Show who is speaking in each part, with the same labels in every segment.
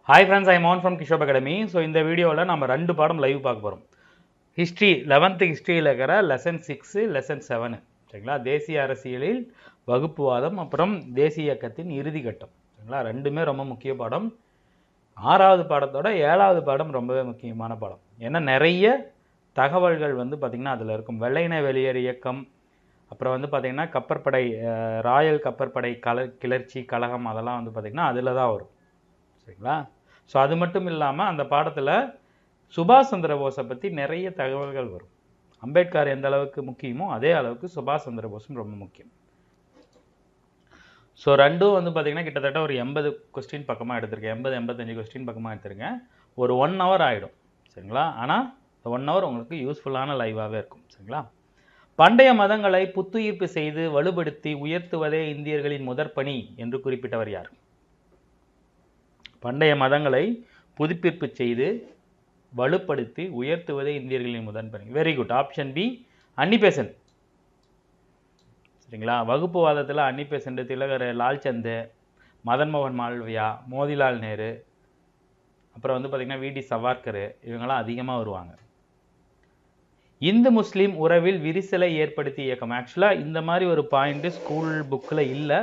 Speaker 1: Hi friends, I am on from Kishop Academy. So இந்த வீடியோவில் நம்ம ரெண்டு பாடம் லைவ் பார்க்க போகிறோம். ஹிஸ்ட்ரி 11th ஹிஸ்ட்ரியில் இருக்கிற லெசன் 6 லெசன் 7 சரிங்களா, தேசிய அரசியலில் வகுப்புவாதம் அப்புறம் தேசிய இயக்கத்தின் இறுதி கட்டம் சரிங்களா, ரெண்டுமே ரொம்ப முக்கிய பாடம். 6வது பாடத்தோட 7வது பாடம் ரொம்பவே முக்கியமான பாடம். ஏன்னா நிறைய தகவல்கள் பார்த்திங்கன்னா அதில் இருக்கும். வெள்ளையின வெளியேறு இயக்கம், அப்புறம் பார்த்திங்கன்னா கப்பற்படை, ராயல் கப்பற்படை கிளர்ச்சி கழகம், அதெல்லாம் பார்த்திங்கன்னா அதில் தான் வரும் சரிங்களா. ஸோ அது மட்டும் இல்லாமல் அந்த பாடத்தில் சுபாஷ் சந்திர போஸை பற்றி நிறைய தகவல்கள் வரும். அம்பேத்கர் எந்த அளவுக்கு முக்கியமோ அதே அளவுக்கு சுபாஷ் சந்திர போஸும் ரொம்ப முக்கியம். ஸோ ரெண்டும் பார்த்திங்கன்னா கிட்டத்தட்ட ஒரு 80 கொஸ்டின் பக்கமாக எடுத்திருக்கேன், 80-85 கொஸ்டின் பக்கமாக எடுத்திருக்கேன். ஒரு 1 hour ஆகிடும் சரிங்களா. ஆனால் இந்த 1 hour உங்களுக்கு யூஸ்ஃபுல்லான லைவாகவே இருக்கும் சரிங்களா. பண்டைய மதங்களை புத்துயிர்ப்பு செய்து வலுப்படுத்தி உயர்த்துவதே இந்தியர்களின் முதற்பணி என்று குறிப்பிட்டவர் யார்? பண்டைய மதங்களை புதுப்பிப்பு செய்து வலுப்படுத்தி உயர்த்துவதே இந்தியர்களின் முதற்பணி. Very good, option B Annie Besant சரிங்களா. வகுப்புவாதத்தில் அன்னிபெசன்ட், திலகர், லால்சந்த், மதன் மோகன் மால்வியா, மோதிலால் நேரு, அப்புறம் பார்த்திங்கன்னா வி.டி. சவார்கர், இவங்கெல்லாம் அதிகமாக வருவாங்க. இந்து முஸ்லீம் உறவில் விரிசலை ஏற்படுத்திய இயக்கம். ஆக்சுவலாக இந்த மாதிரி ஒரு பாயிண்ட் ஸ்கூல் புக்கில் இல்லை,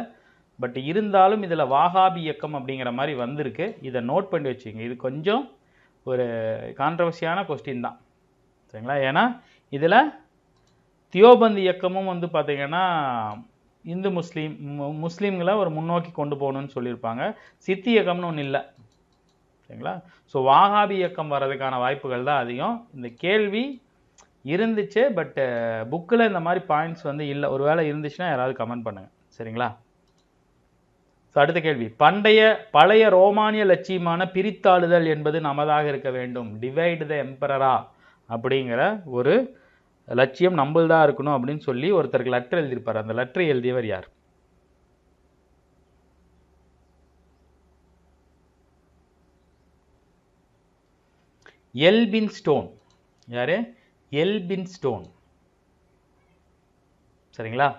Speaker 1: பட் இருந்தாலும் இதில் வாகாபி இயக்கம் அப்படிங்கிற மாதிரி வந்திருக்கு. இதை நோட் பண்ணி வச்சுங்க. இது கொஞ்சம் ஒரு கான்ட்ரவர்சியான கொஸ்டின் தான் சரிங்களா. ஏன்னா இதில் தியோபந்த் இயக்கமும் பார்த்திங்கன்னா இந்து முஸ்லீம்களை ஒரு முன்னோக்கி கொண்டு போகணும்னு சொல்லியிருப்பாங்க. சித்தி இயக்கம்னு ஒன்று இல்லை சரிங்களா. ஸோ வாகாபி இயக்கம் வர்றதுக்கான வாய்ப்புகள் தான் அதிகம். இந்த கேள்வி இருந்துச்சு, பட் புக்கில் இந்த மாதிரி பாயிண்ட்ஸ் இல்லை. ஒரு வேளை இருந்துச்சுன்னா யாராவது கமெண்ட் பண்ணுங்கள் சரிங்களா. ஸோ அடுத்த கேள்வி, பழைய ரோமானிய லட்சியமான பிரித்தாளுதல் என்பது நமதாக இருக்க வேண்டும், டிவைட் த எம்பரரா அப்படிங்கிற ஒரு லட்சியம் நம்மள்தான் இருக்கணும் அப்படின்னு சொல்லி ஒருத்தருக்கு லெட்டர் எழுதியிருப்பார். அந்த லெட்டர் எழுதியவர் யார்? எல்பின் ஸ்டோன். யாரு? எல்பின் ஸ்டோன் சரிங்களா.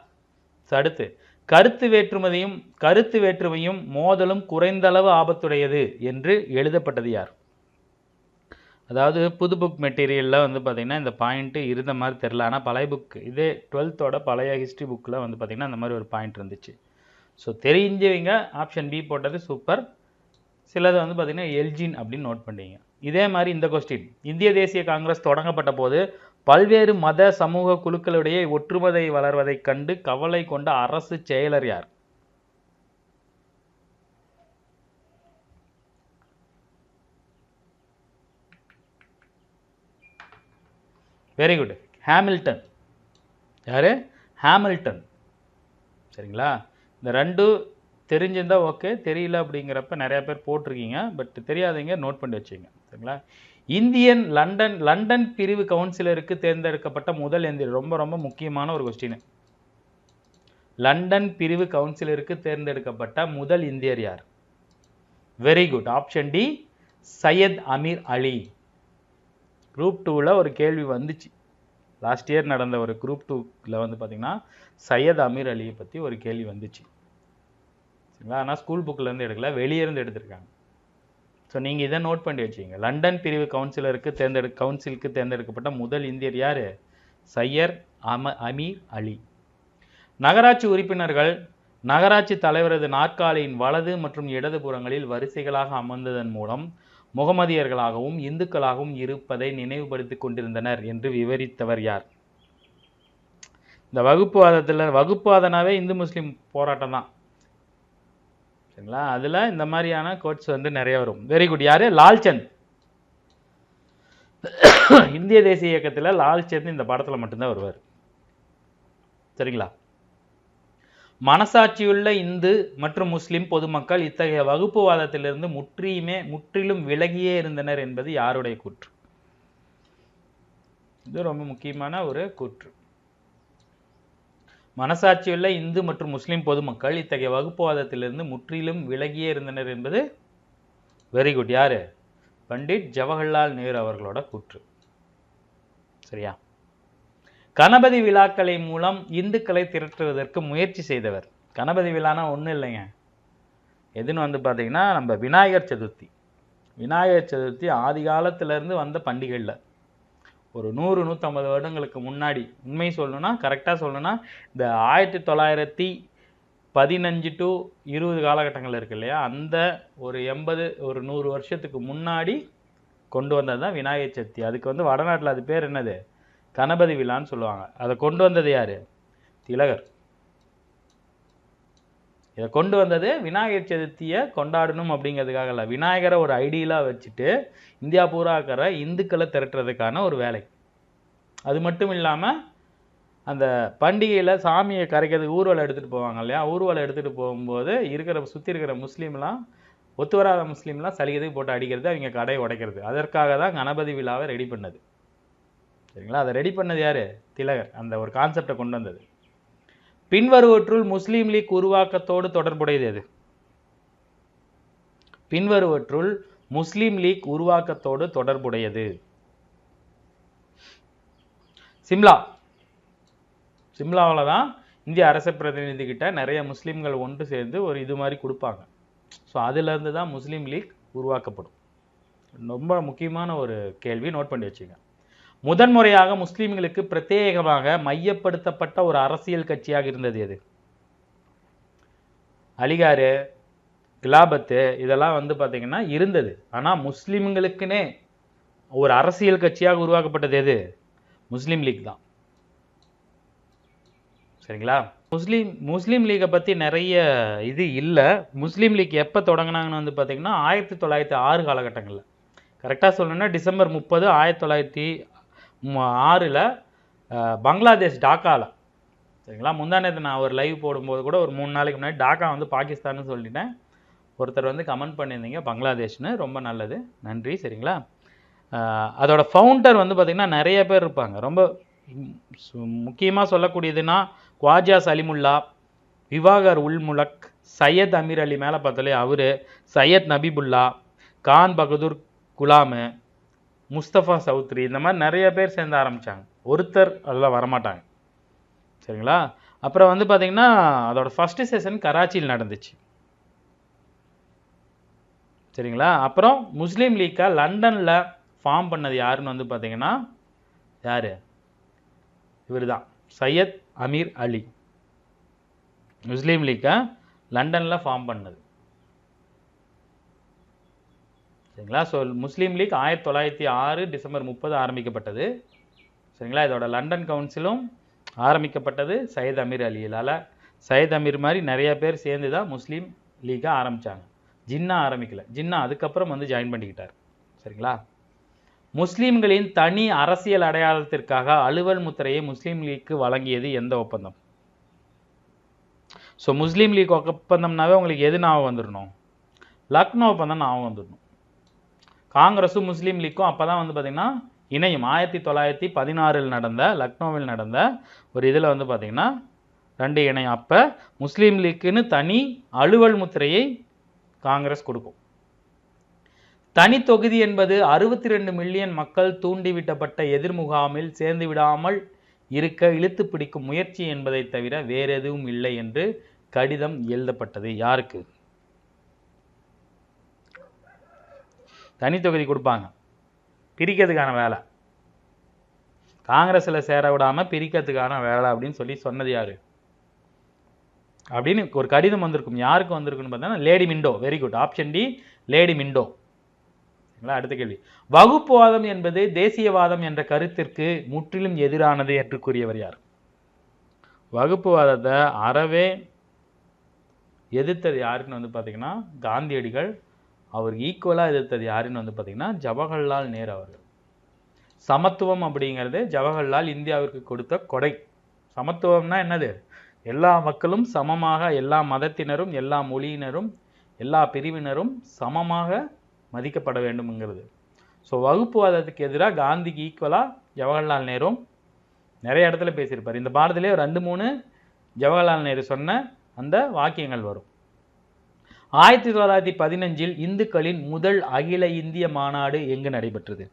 Speaker 1: அடுத்து, கருத்து வேற்றுமையும் மோதலும் குறைந்தளவு ஆபத்துடையது என்று எழுதப்பட்டது யார்? அதாவது புது புக் மெட்டீரியலில் பார்த்திங்கன்னா இந்த பாயிண்ட்டு இருந்த மாதிரி தெரில. ஆனால் பழைய புக், இதே 12th பழைய ஹிஸ்ட்ரி புக்கில் பார்த்திங்கன்னா அந்த மாதிரி ஒரு பாயிண்ட் இருந்துச்சு. ஸோ தெரிஞ்சவங்க ஆப்ஷன் பி போட்டது சூப்பர். சிலது பார்த்திங்கன்னா எல்ஜின் அப்படின்னு நோட் பண்ணிங்க. இதே மாதிரி இந்த கொஸ்டின், இந்திய தேசிய காங்கிரஸ் தொடங்கப்பட்ட போது பல்வேறு மத சமூக குழுக்களுடைய ஒற்றுமதை வளர்வதை கண்டு கவலை கொண்ட அரசு செயலர் யார்? Very good, Hamilton. யாரு? ஹாமில்டன் சரிங்களா. இந்த ரெண்டு தெரிஞ்சிருந்தா ஓகே, தெரியல அப்படிங்கிறப்ப நிறைய பேர் போட்டிருக்கீங்க, பட் தெரியாதீங்க நோட் பண்ணி வச்சுங்க சரிங்களா. இந்தியன் லண்டன் பிரிவு கவுன்சிலருக்கு தேர்ந்தெடுக்கப்பட்ட முதல் இந்தியர். ரொம்ப ரொம்ப முக்கியமான ஒரு கொஸ்டின். லண்டன் பிரிவு கவுன்சிலருக்கு தேர்ந்தெடுக்கப்பட்ட முதல் இந்தியர் யார்? Very good, option D Syed Ameer Ali. Group 2ல் ஒரு கேள்வி வந்துச்சு, லாஸ்ட் இயர் நடந்த ஒரு குரூப் 2ல் பார்த்திங்கன்னா சையத் அமீர் அலியை பற்றி ஒரு கேள்வி வந்துச்சு சரிங்களா. ஆனால் ஸ்கூல் புக்கிலேருந்து எடுக்கல, வெளியே இருந்து எடுத்திருக்காங்க. ஸோ நீங்கள் இதை நோட் பண்ணி வச்சுங்க. லண்டன் பிரிவு கவுன்சிலுக்கு தேர்ந்தெடுக்கப்பட்ட முதல் இந்தியர் யார்? சையர் அமீர் அலி. நகராட்சி உறுப்பினர்கள் நகராட்சி தலைவரது நாற்காலியின் வலது மற்றும் இடது புறங்களில் வரிசைகளாக அமர்ந்ததன் மூலம் முகமதியர்களாகவும் இந்துக்களாகவும் இருப்பதை நினைவுபடுத்தி கொண்டிருந்தனர் என்று விவரித்தவர் யார்? இந்த வகுப்புவாதனாவே இந்து முஸ்லீம் போராட்டம் தான் சரிங்களா. அதில் இந்த மாதிரியான கோட்ஸ் நிறைய வரும். Very good. யாரு? லால்சந்த். இந்திய தேசிய இயக்கத்தில் லால்சந்த் இந்த படத்தில் மட்டும்தான் வருவார் சரிங்களா. மனசாட்சியுள்ள இந்து மற்றும் முஸ்லிம் பொதுமக்கள் இத்தகைய வகுப்புவாதத்திலிருந்து முற்றிலும் விலகியே இருந்தனர் என்பது யாருடைய கூற்று? இது ரொம்ப முக்கியமான ஒரு கூற்று. மனசாட்சியுள்ள இந்து மற்றும் முஸ்லிம் பொதுமக்கள் இத்தகைய வகுப்புவாதத்திலிருந்து முற்றிலும் விலகியே இருந்தனர் என்பது வெரி குட். யாரு? பண்டிட் ஜவஹர்லால் நேரு அவர்களோட கூற்று சரியா. கணபதி விழாக்களை மூலம் இந்துக்களை திரட்டுவதற்கு முயற்சி செய்தவர். கணபதி விழானா ஒன்றும் இல்லைங்க, எதுன்னு பார்த்தீங்கன்னா நம்ம விநாயகர் சதுர்த்தி விநாயகர் சதுர்த்தி ஆதி காலத்திலேருந்து வந்த பண்டிகையில் ஒரு 100-150 வருடங்களுக்கு முன்னாடி உண்மை சொல்லணும்னா, கரெக்டாக சொல்லணும்னா, இந்த 1915 to 20 காலகட்டங்கள் இருக்கு இல்லையா, அந்த ஒரு 80 ஒரு 100 வருஷத்துக்கு முன்னாடி கொண்டு வந்தது தான் விநாயகர் சதுர்த்தி. அதுக்கு வந்து வடநாட்டில் அது பேர் என்னது, கணபதி விழான்னு சொல்லுவாங்க. அதை கொண்டு வந்தது யார்? திலகர். இதை கொண்டு வந்தது விநாயகர் சதுர்த்தியை கொண்டாடணும் அப்படிங்கிறதுக்காக இல்லை, விநாயகரை ஒரு ஐடியலாக வச்சுட்டு இந்தியா பூரா இருக்கிற இந்துக்களை திரட்டுறதுக்கான ஒரு வேலை. அது மட்டும் இல்லாமல் அந்த பண்டிகையில் சாமியை கரைக்கிறதுக்கு ஊர்வலம் எடுத்துகிட்டு போவாங்க இல்லையா, ஊர்வலம் எடுத்துகிட்டு போகும்போது சுற்றி இருக்கிற முஸ்லீம்லாம், ஒத்து வராத முஸ்லீம்லாம் சலிக்கிறதுக்கு போட்டு அடிக்கிறது, அவங்க கடையை உடைக்கிறது. அதற்காக தான் கணபதி விழாவை ரெடி பண்ணது. சரிங்களா? அதை ரெடி பண்ணது யார்? திலகர். அந்த ஒரு கான்செப்டை கொண்டு வந்தது. பின்வருவற்றுள் முஸ்லீம் லீக் உருவாக்கத்தோடு தொடர்புடையது எது? பின்வருவற்றுள் முஸ்லீம் லீக் உருவாக்கத்தோடு தொடர்புடையது. சிம்லா. சிம்லாவில் தான் இந்திய அரச பிரதிநிதி கிட்ட நிறைய முஸ்லீம்கள் ஒன்று சேர்ந்து ஒரு இது மாதிரி கொடுப்பாங்க. ஸோ அதிலிருந்து தான் முஸ்லீம் லீக் உருவாக்கப்படும். ரொம்ப முக்கியமான ஒரு கேள்வி, நோட் பண்ணி வச்சுங்க. முதன்முறையாக முஸ்லீம்களுக்கு பிரத்யேகமாக மையப்படுத்தப்பட்ட ஒரு அரசியல் கட்சியாக இருந்தது எது? அலிகாரு, கிலாபத்து இதெல்லாம் வந்து பார்த்தீங்கன்னா இருந்தது. ஆனால் முஸ்லீம்களுக்குன்னே ஒரு அரசியல் கட்சியாக உருவாக்கப்பட்டது எது? முஸ்லீம் லீக் தான். சரிங்களா? முஸ்லீம் லீகை பற்றி நிறைய இது இல்லை. முஸ்லீம் லீக் எப்போ தொடங்கினாங்கன்னு வந்து பார்த்தீங்கன்னா 1906 காலகட்டங்களில். கரெக்டாக சொல்லணும்னா டிசம்பர் 30, 1906 பங்களாதேஷ் டாக்காவில். சரிங்களா? முந்தானேத்து நான் ஒரு லைவ் போடும்போது கூட ஒரு 3 நாளைக்கு முன்னாடி டாக்கா வந்து பாகிஸ்தான்னு சொல்லிட்டேன். ஒருத்தர் வந்து கமெண்ட் பண்ணியிருந்தீங்க பங்களாதேஷ்னு, ரொம்ப நல்லது, நன்றி. சரிங்களா? அதோட ஃபவுண்டர் வந்து பார்த்திங்கன்னா நிறைய பேர் இருப்பாங்க. ரொம்ப முக்கியமாக சொல்லக்கூடியதுன்னா குவாஜா சலிமுல்லா, விவாகர் உல் முலக், சையத் அமீர் அலி மேலே பார்த்தாலே அவர், சையத் நபிபுல்லா, கான் பகதூர் குலாமு, முஸ்தபா சௌத்ரி, இந்த மாதிரி நிறைய பேர் சேர்ந்து ஆரம்பித்தாங்க. ஒருத்தர் அதெல்லாம் வரமாட்டாங்க. சரிங்களா? அப்புறம் வந்து பார்த்திங்கன்னா அதோட ஃபஸ்ட்டு செஷன் கராச்சியில் நடந்துச்சு. சரிங்களா? அப்புறம் முஸ்லீம் லீக்கை லண்டனில் ஃபார்ம் பண்ணது யாருன்னு வந்து பார்த்திங்கன்னா யார்? இவர் தான், சையத் அமீர் அலி. முஸ்லீம் லீக்கை லண்டனில் ஃபார்ம் பண்ணது. சரிங்களா? ஸோ முஸ்லீம் லீக் 1906 டிசம்பர் 30 ஆரம்பிக்கப்பட்டது. சரிங்களா? இதோட லண்டன் கவுன்சிலும் ஆரம்பிக்கப்பட்டது சையத் அமீர் அலியால். சையத் அமீர் மாதிரி நிறைய பேர் சேர்ந்து தான் முஸ்லீம் லீக்கை ஆரம்பித்தாங்க. ஜின்னா ஆரம்பிக்கல, ஜின்னா அதுக்கப்புறம் வந்து ஜாயின் பண்ணிக்கிட்டார். சரிங்களா? முஸ்லீம்களின் தனி அரசியல் அடையாளத்திற்காக அலுவல் முத்திரையை முஸ்லீம் லீக்கு வழங்கியது எந்த ஒப்பந்தம்? ஸோ முஸ்லீம் லீக் ஒப்பந்தம்னாவே உங்களுக்கு எது ஞாபகம் வந்துடணும்? லக்னோ ஒப்பந்தம் ஞாபகம் வந்துடணும். காங்கிரஸும் முஸ்லீம் லீக்கும் அப்போ தான் வந்து பார்த்திங்கன்னா இணையும். 1916 நடந்த லக்னோவில் நடந்த ஒரு இதில் வந்து பார்த்திங்கன்னா 2 இணையும். அப்போ முஸ்லீம் லீக்குன்னு தனி அலுவல் முத்திரையை காங்கிரஸ் கொடுக்கும். தனி தொகுதி என்பது 62 மில்லியன் மக்கள் தூண்டிவிட்டப்பட்ட எதிர்முகாமில் சேர்ந்து விடாமல் இருக்க இழுத்து பிடிக்கும் முயற்சி என்பதை தவிர வேறு எதுவும் இல்லை என்று கடிதம் எழுதப்பட்டது. யாருக்கு? தனி தொகுதி கொடுப்பாங்க, பிரிக்கிறதுக்கான வேலை. காங்கிரஸில் சேர விடாமல் பிரிக்கிறதுக்கான வேலை அப்படின்னு சொன்னது யாரு அப்படின்னு ஒரு கடிதம் வந்திருக்கும். யாருக்கு வந்திருக்குன்னு பார்த்தீங்கன்னா Lady Minto. Very good, option D, Lady Minto. அடுத்த கேள்வி, வகுப்புவாதம் என்பது தேசியவாதம் என்ற கருத்திற்கு முற்றிலும் எதிரானது என்று கூறியவர் யார்? வகுப்புவாதத்தை அறவே எதிர்த்தது யாருன்னு வந்து பார்த்தீங்கன்னா காந்தியடிகள். அவர் ஈக்குவலாக எதிர்த்தது யாருன்னு வந்து பார்த்தீங்கன்னா ஜவஹர்லால் நேரு அவர்கள். சமத்துவம் அப்படிங்கிறது ஜவஹர்லால் இந்தியாவிற்கு கொடுத்த கொடை. சமத்துவம்னா என்னது? எல்லா மக்களும் சமமாக, எல்லா மதத்தினரும், எல்லா மொழியினரும், எல்லா பிரிவினரும் சமமாக மதிக்கப்பட வேண்டும்ங்கிறது. ஸோ வகுப்புவாதத்துக்கு எதிராக காந்திக்கு ஈக்குவலாக ஜவஹர்லால் நேரு நிறைய இடத்துல பேசியிருப்பார். இந்த பாடத்திலே 2-3 ஜவஹர்லால் நேரு சொன்ன அந்த வாக்கியங்கள் வரும். 1915 இந்துக்களின் முதல் அகில இந்திய மாநாடு எங்கு நடைபெற்றது?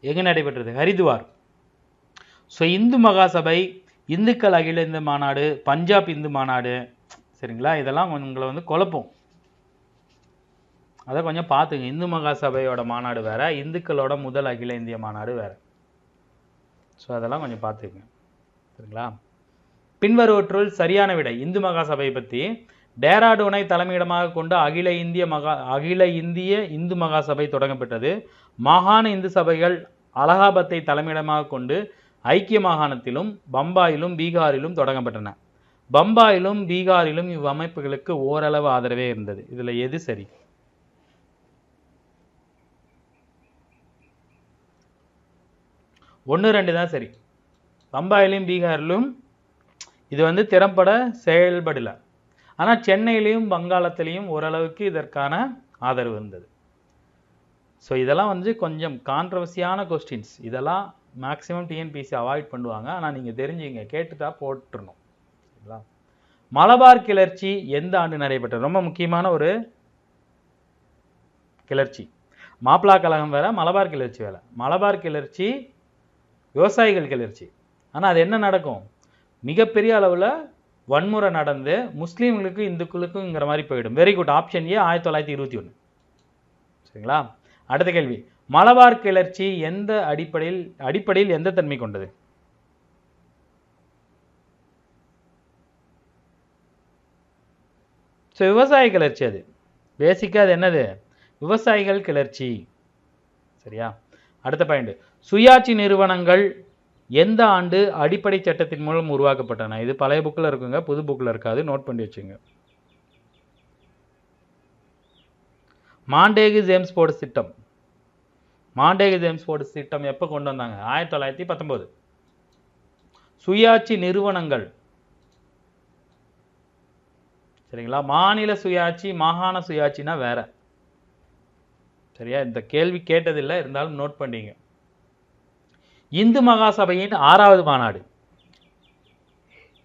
Speaker 1: எங்கு நடைபெற்றது? ஹரித்வார். ஸோ இந்து மகாசபை, இந்துக்கள் அகில இந்திய மாநாடு, பஞ்சாப் இந்து மாநாடு, சரிங்களா, இதெல்லாம் உங்களை வந்து குழப்பம். அதை கொஞ்சம் பார்த்துங்க. இந்து மகாசபையோட மாநாடு வேற, இந்துக்களோட முதல் அகில இந்திய மாநாடு வேற. ஸோ அதெல்லாம் கொஞ்சம் பார்த்துக்குங்க, சரிங்களா. பின்வருவற்றுள் சரியான விடை. இந்து மகாசபையை பற்றி, டேராடூனை தலைமையிடமாக கொண்டு அகில இந்திய இந்து மகாசபை தொடங்கப்பட்டது. மாகாண இந்து சபைகள் அலகாபாத்தை தலைமையிடமாக கொண்டு ஐக்கிய மாகாணத்திலும் பம்பாயிலும் பீகாரிலும் தொடங்கப்பட்டன. பம்பாயிலும் பீகாரிலும் இவ்வமைப்புகளுக்கு ஓரளவு ஆதரவே இருந்தது. இதுல எது சரி? ஒன்று ரெண்டு தான் சரி. பம்பாயிலும் பீகாரிலும் இது வந்து திறம்பட செயல்படல. ஆனால் சென்னையிலையும் வங்காளத்திலையும் ஓரளவுக்கு இதற்கான ஆதரவு இருந்தது. ஸோ இதெல்லாம் வந்து கொஞ்சம் கான்ட்ரவர்சியான கொஸ்டின்ஸ். இதெல்லாம் மேக்ஸிமம் டிஎன்பிசி அவாய்ட் பண்ணுவாங்க. ஆனால் நீங்கள் தெரிஞ்சுங்க, கேட்டுட்டா போட்டுருணும், சரிங்களா. மலபார் கிளர்ச்சி எந்த ஆண்டு நடைபெற்றது? ரொம்ப முக்கியமான ஒரு கிளர்ச்சி. மாப்பிளா கழகம் வேற, மலபார் கிளர்ச்சி வேற. மலபார் கிளர்ச்சி விவசாயிகள் கிளர்ச்சி. ஆனால் அது என்ன நடக்கும்? மிகப்பெரிய அளவில் வன்முறை நடந்து முஸ்லீம்களுக்கு இந்துக்களுக்குங்கிற மாதிரி போயிடும். வெரி குட், ஆப்ஷன் ஏ 1921, சரிங்களா. அடுத்த கேள்வி, மலபார் கிளர்ச்சி எந்த அடிப்படையில் எந்த தன்மை கொண்டது? ஸோ விவசாய கிளர்ச்சி. அது பேசிக்காக அது என்னது? விவசாயிகள் கிளர்ச்சி, சரியா. அடுத்த பாயிண்ட், சுயாட்சி நிறுவனங்கள் எந்த ஆண்டு அடிப்படை சட்டத்தின் மூலம் உருவாக்கப்பட்டன? இது பழைய புக்கில் இருக்குங்க, புது புக்கில் இருக்காது, நோட் பண்ணி வச்சுங்க. மாண்டேகு ஜேம்ஸ்போர்ட் திட்டம். மாண்டேகு ஜேம்ஸ்போர்ட் திட்டம் எப்போ கொண்டு வந்தாங்க? 1919. சுயாட்சி நிறுவனங்கள், சரிங்களா. மாநில சுயாட்சி மாகாண சுயாட்சினா வேற, சரியா. இந்த கேள்வி கேட்டதில்லை, இருந்தாலும் நோட் பண்ணிங்க. இந்து மகாசபையின் 6வது மாநாடு.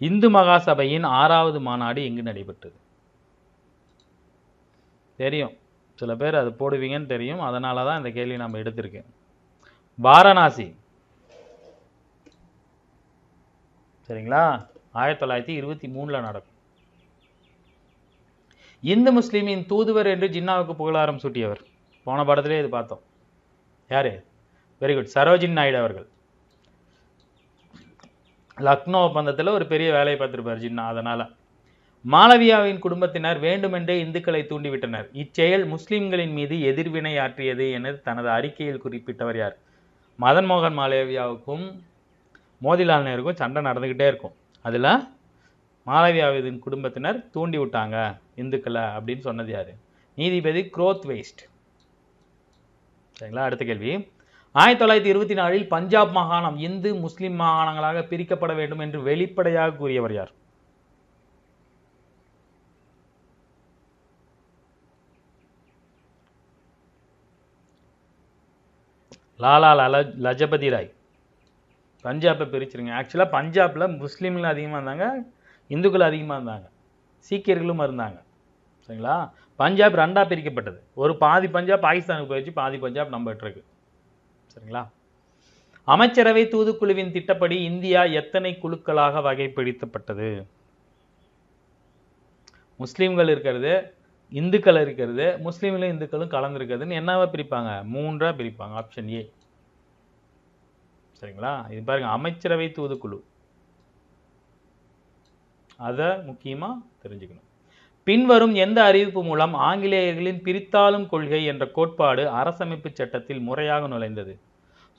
Speaker 1: இந்து மகாசபையின் 6வது மாநாடு எங்கு நடைபெற்றது? தெரியும், சில பேர் அது போடுவீங்கன்னு தெரியும், அதனால தான் இந்த கேள்வி நம்ம எடுத்திருக்கேன். வாரணாசி, சரிங்களா. 1923 நடக்கும். இந்து முஸ்லீமின் தூதுவர் என்று ஜின்னாவுக்கு புகழாரம் சூட்டியவர்? போன படத்திலே இது பார்த்தோம். யாரு? வெரி குட், சரோஜினி நாயுடு அவர்கள். லக்னோ ஒப்பந்தத்தில் ஒரு பெரிய வேலையை பார்த்திருப்பார் ஜின்னா. அதனால மாளவியாவின் குடும்பத்தினர் வேண்டுமென்றே இந்துக்களை தூண்டிவிட்டனர். இச்செயல் முஸ்லிம்களின் மீது எதிர்வினை ஆற்றியது என தனது அறிக்கையில் குறிப்பிட்டவர் யார்? மதன் மோகன் மாளவியாவுக்கும் மோதிலால் நேருக்கும் சண்டை நடந்துக்கிட்டே இருக்கும். அதில் மாளவியாவின் குடும்பத்தினர் தூண்டி விட்டாங்க இந்துக்களை அப்படின்னு சொன்னது யாரு? நீதிபதி குரோத்வேஸ்ட், சரிங்களா. அடுத்த கேள்வி, 1924 பஞ்சாப் மாகாணம் இந்து முஸ்லிம் மாகாணங்களாக பிரிக்கப்பட வேண்டும் என்று வெளிப்படையாக கூறியவர் யார்? லாலா லஜபதி ராய். பஞ்சாபை பிரிச்சிருங்க. ஆக்சுவலாக பஞ்சாபில் முஸ்லீம்கள் அதிகமாக இருந்தாங்க, இந்துக்கள் அதிகமாக இருந்தாங்க, சீக்கியர்களும் இருந்தாங்க, சரிங்களா. பஞ்சாப் 2ஆக பிரிக்கப்பட்டது. ஒரு பாதி பஞ்சாப் பாகிஸ்தானுக்கு போயிடுச்சு, பாதி பஞ்சாப் நம்ம இருக்கு, சரிங்களா. அமைச்சரவை தூதுக்குழுவின் திட்டப்படி இந்தியா எத்தனை குழுக்களாக வகைப்படுத்தப்பட்டது? முஸ்லீம்கள் இருக்கிறது, இந்துக்கள் இருக்கிறது, முஸ்லீம்களும் இந்துக்களும் கலந்துருக்கிறதுன்னு என்னவா பிரிப்பாங்க? 3ஆ பிரிப்பாங்க. ஆப்ஷன் ஏ, சரிங்களா. இது பாருங்க, அமைச்சரவை தூதுக்குழு, அதை முக்கியமாக தெரிஞ்சுக்கணும். பின்வரும் எந்த அறிவிப்பு மூலம் ஆங்கிலேயர்களின் பிரித்தாளும் கொள்கை என்ற கோட்பாடு அரசமைப்பு சட்டத்தில் முறையாக நுழைந்தது?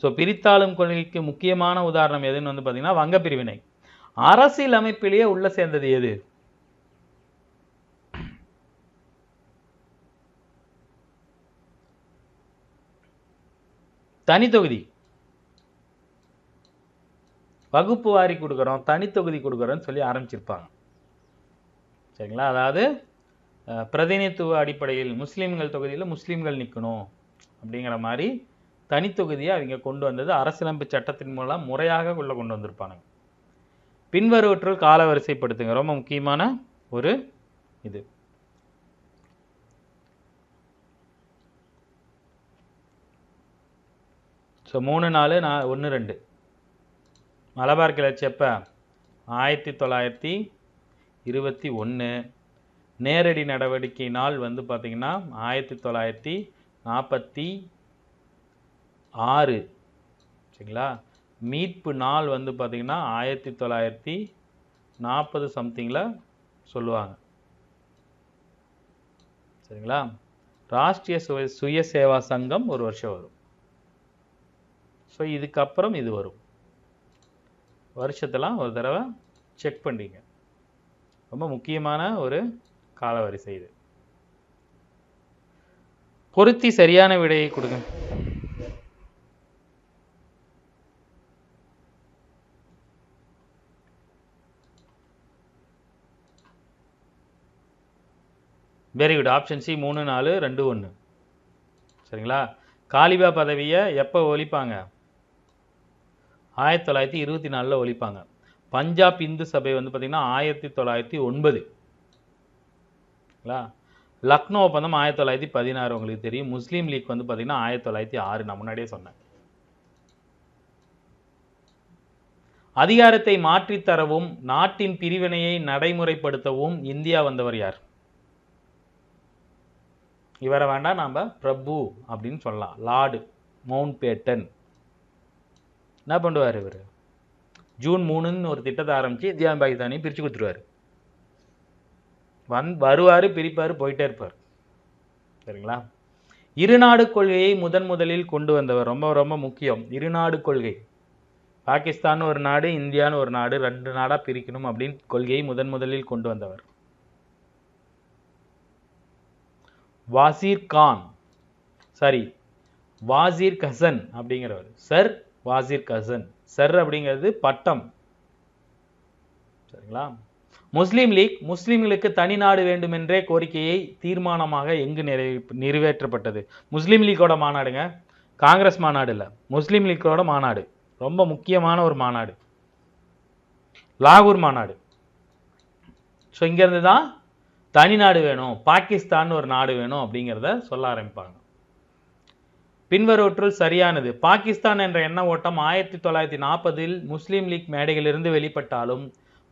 Speaker 1: ஸோ பிரித்தாளும் கொள்கைக்கு முக்கியமான உதாரணம் எதுன்னு வந்து பார்த்தீங்கன்னா வங்க பிரிவினை. அரசியல் அமைப்பிலேயே உள்ள சேர்ந்தது எது? தனி தொகுதி. வகுப்பு வாரி கொடுக்குறோம், தனி தொகுதி கொடுக்குறோன்னு சொல்லி ஆரம்பிச்சிருப்பாங்க, சரிங்களா. அதாவது பிரதிநிதித்துவ அடிப்படையில் முஸ்லீம்கள் தொகுதியில் முஸ்லீம்கள் நிற்கணும் அப்படிங்கிற மாதிரி தனித்தொகுதியை அவங்க கொண்டு வந்தது அரசியலமைப்பு சட்டத்தின் மூலம் முறையாக உள்ள கொண்டு வந்திருப்பாங்க. பின்வருவற்றுள் காலவரிசைப்படுத்துங்க. ரொம்ப முக்கியமான ஒரு இது. ஸோ 3 4 1 2 மலபார் கிளர்ச்சி எப்போ? 1921. நேரடி நடவடிக்கை நாள் வந்து பார்த்திங்கன்னா 1946. சரிங்களா? மீட்பு நாள் வந்து பார்த்திங்கன்னா 1940 சம்திங்கில் சொல்லுவாங்க. சரிங்களா? ராஷ்ட்ரிய சுயசேவா சங்கம் ஒரு வருஷம் வரும். ஸோ இதுக்கப்புறம் இது வரும். வருஷத்தெல்லாம் ஒரு தடவை செக் பண்ணிங்க. ரொம்ப முக்கியமான ஒரு காலவரிசை இது. பொருத்தி சரியான விடையை கொடுங்க. Very good. Option C 3, 4, 2, 1. சரிங்களா? காலிபா பதவியை எப்போ ஒழிப்பாங்க? 1924 ஒழிப்பாங்க. பஞ்சாப் இந்து சபை வந்து பார்த்தீங்கன்னா 1909. லக்னோ ஒப்பந்தம் 1916 உங்களுக்கு தெரியும். முஸ்லீம் லீக் வந்து பார்த்தீங்கன்னா 1906. நான் முன்னாடியே சொன்னேன். அதிகாரத்தை மாற்றித்தரவும் நாட்டின் பிரிவினையை நடைமுறைப்படுத்தவும் இந்தியா வந்தவர் யார்? இவரை வேண்டாம், நாம் பிரபு அப்படின்னு சொல்லலாம். Lord Mountbatten. என்ன பண்ணுவார் இவர்? ஜூன் 3ன்னு ஒரு திட்டத்தை ஆரம்பித்து இந்தியா பாகிஸ்தானையும் பிரித்து கொடுத்துருவார். வருவார், பிரிப்பார், போயிட்டே இருப்பார். சரிங்களா? இருநாடு கொள்கையை முதலில் கொண்டு வந்தவர். ரொம்ப ரொம்ப முக்கியம். இருநாடு கொள்கை. பாகிஸ்தான் ஒரு நாடு, இந்தியான்னு ஒரு நாடு, 2 நாடாக பிரிக்கணும் அப்படின்னு கொள்கையை முதலில் கொண்டு வந்தவர் வாசீர் கசன் அப்படிங்கிறவர். சர் வாசீர் கசன். சர் அப்படிங்கிறது பட்டம். சரிங்களா? முஸ்லீம் லீக் முஸ்லீம்களுக்கு தனி நாடு வேண்டும் என்றே கோரிக்கையை தீர்மானமாக எங்கு நிறைவேற்றப்பட்டது? முஸ்லீம் லீக்கோட மாநாடுங்க, காங்கிரஸ் மாநாடு இல்லை, முஸ்லீம் லீக்கோட மாநாடு. ரொம்ப முக்கியமான ஒரு மாநாடு, லாகூர் மாநாடு. ஸோ இங்கேருந்து தான் தனி நாடு வேணும், பாகிஸ்தான் ஒரு நாடு வேணும் அப்படிங்கிறத சொல்ல ஆரம்பிப்பாங்க. பின்வருவற்றுள் சரியானது. பாகிஸ்தான் என்ற எண்ண ஓட்டம் 1940 முஸ்லீம் லீக் மேடைகளிலிருந்து வெளிப்பட்டாலும்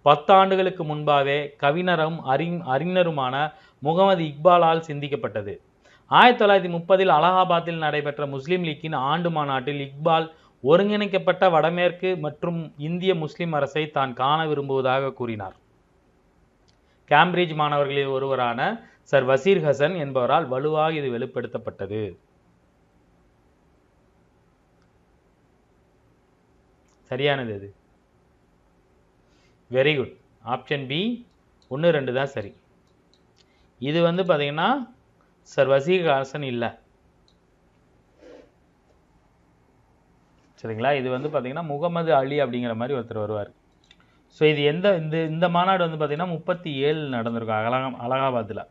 Speaker 1: 10 ஆண்டுகளுக்கு முன்பாகவே கவிஞரும் அறிஞருமான முகமது இக்பாலால் சிந்திக்கப்பட்டது. 1930 அலகாபாத்தில் நடைபெற்ற முஸ்லீம் லீக்கின் ஆண்டு மாநாட்டில் இக்பால் ஒருங்கிணைக்கப்பட்ட வடமேற்கு மற்றும் இந்திய முஸ்லிம் அரசை தான் காண விரும்புவதாக கூறினார். கேம்பிரிட்ஜ் மாணவர்களில் ஒருவரான சர் வசீர் ஹசன் என்பவரால் வலுவாக இது வெளிப்படுத்தப்பட்டது. சரியானது எது? Very good. ஆப்ஷன் பி 1, 2 தான் சரி. இது வந்து பார்த்தீங்கன்னா சர் வசீர் ஹசன் இல்லை. சரிங்களா? இது வந்து பார்த்தீங்கன்னா முகமது அலி அப்படிங்கிற மாதிரி ஒருத்தர் வருவார். ஸோ இது இந்த மாநாடு வந்து பார்த்தீங்கன்னா 37 நடந்திருக்கும் அலகாபாத்தில்.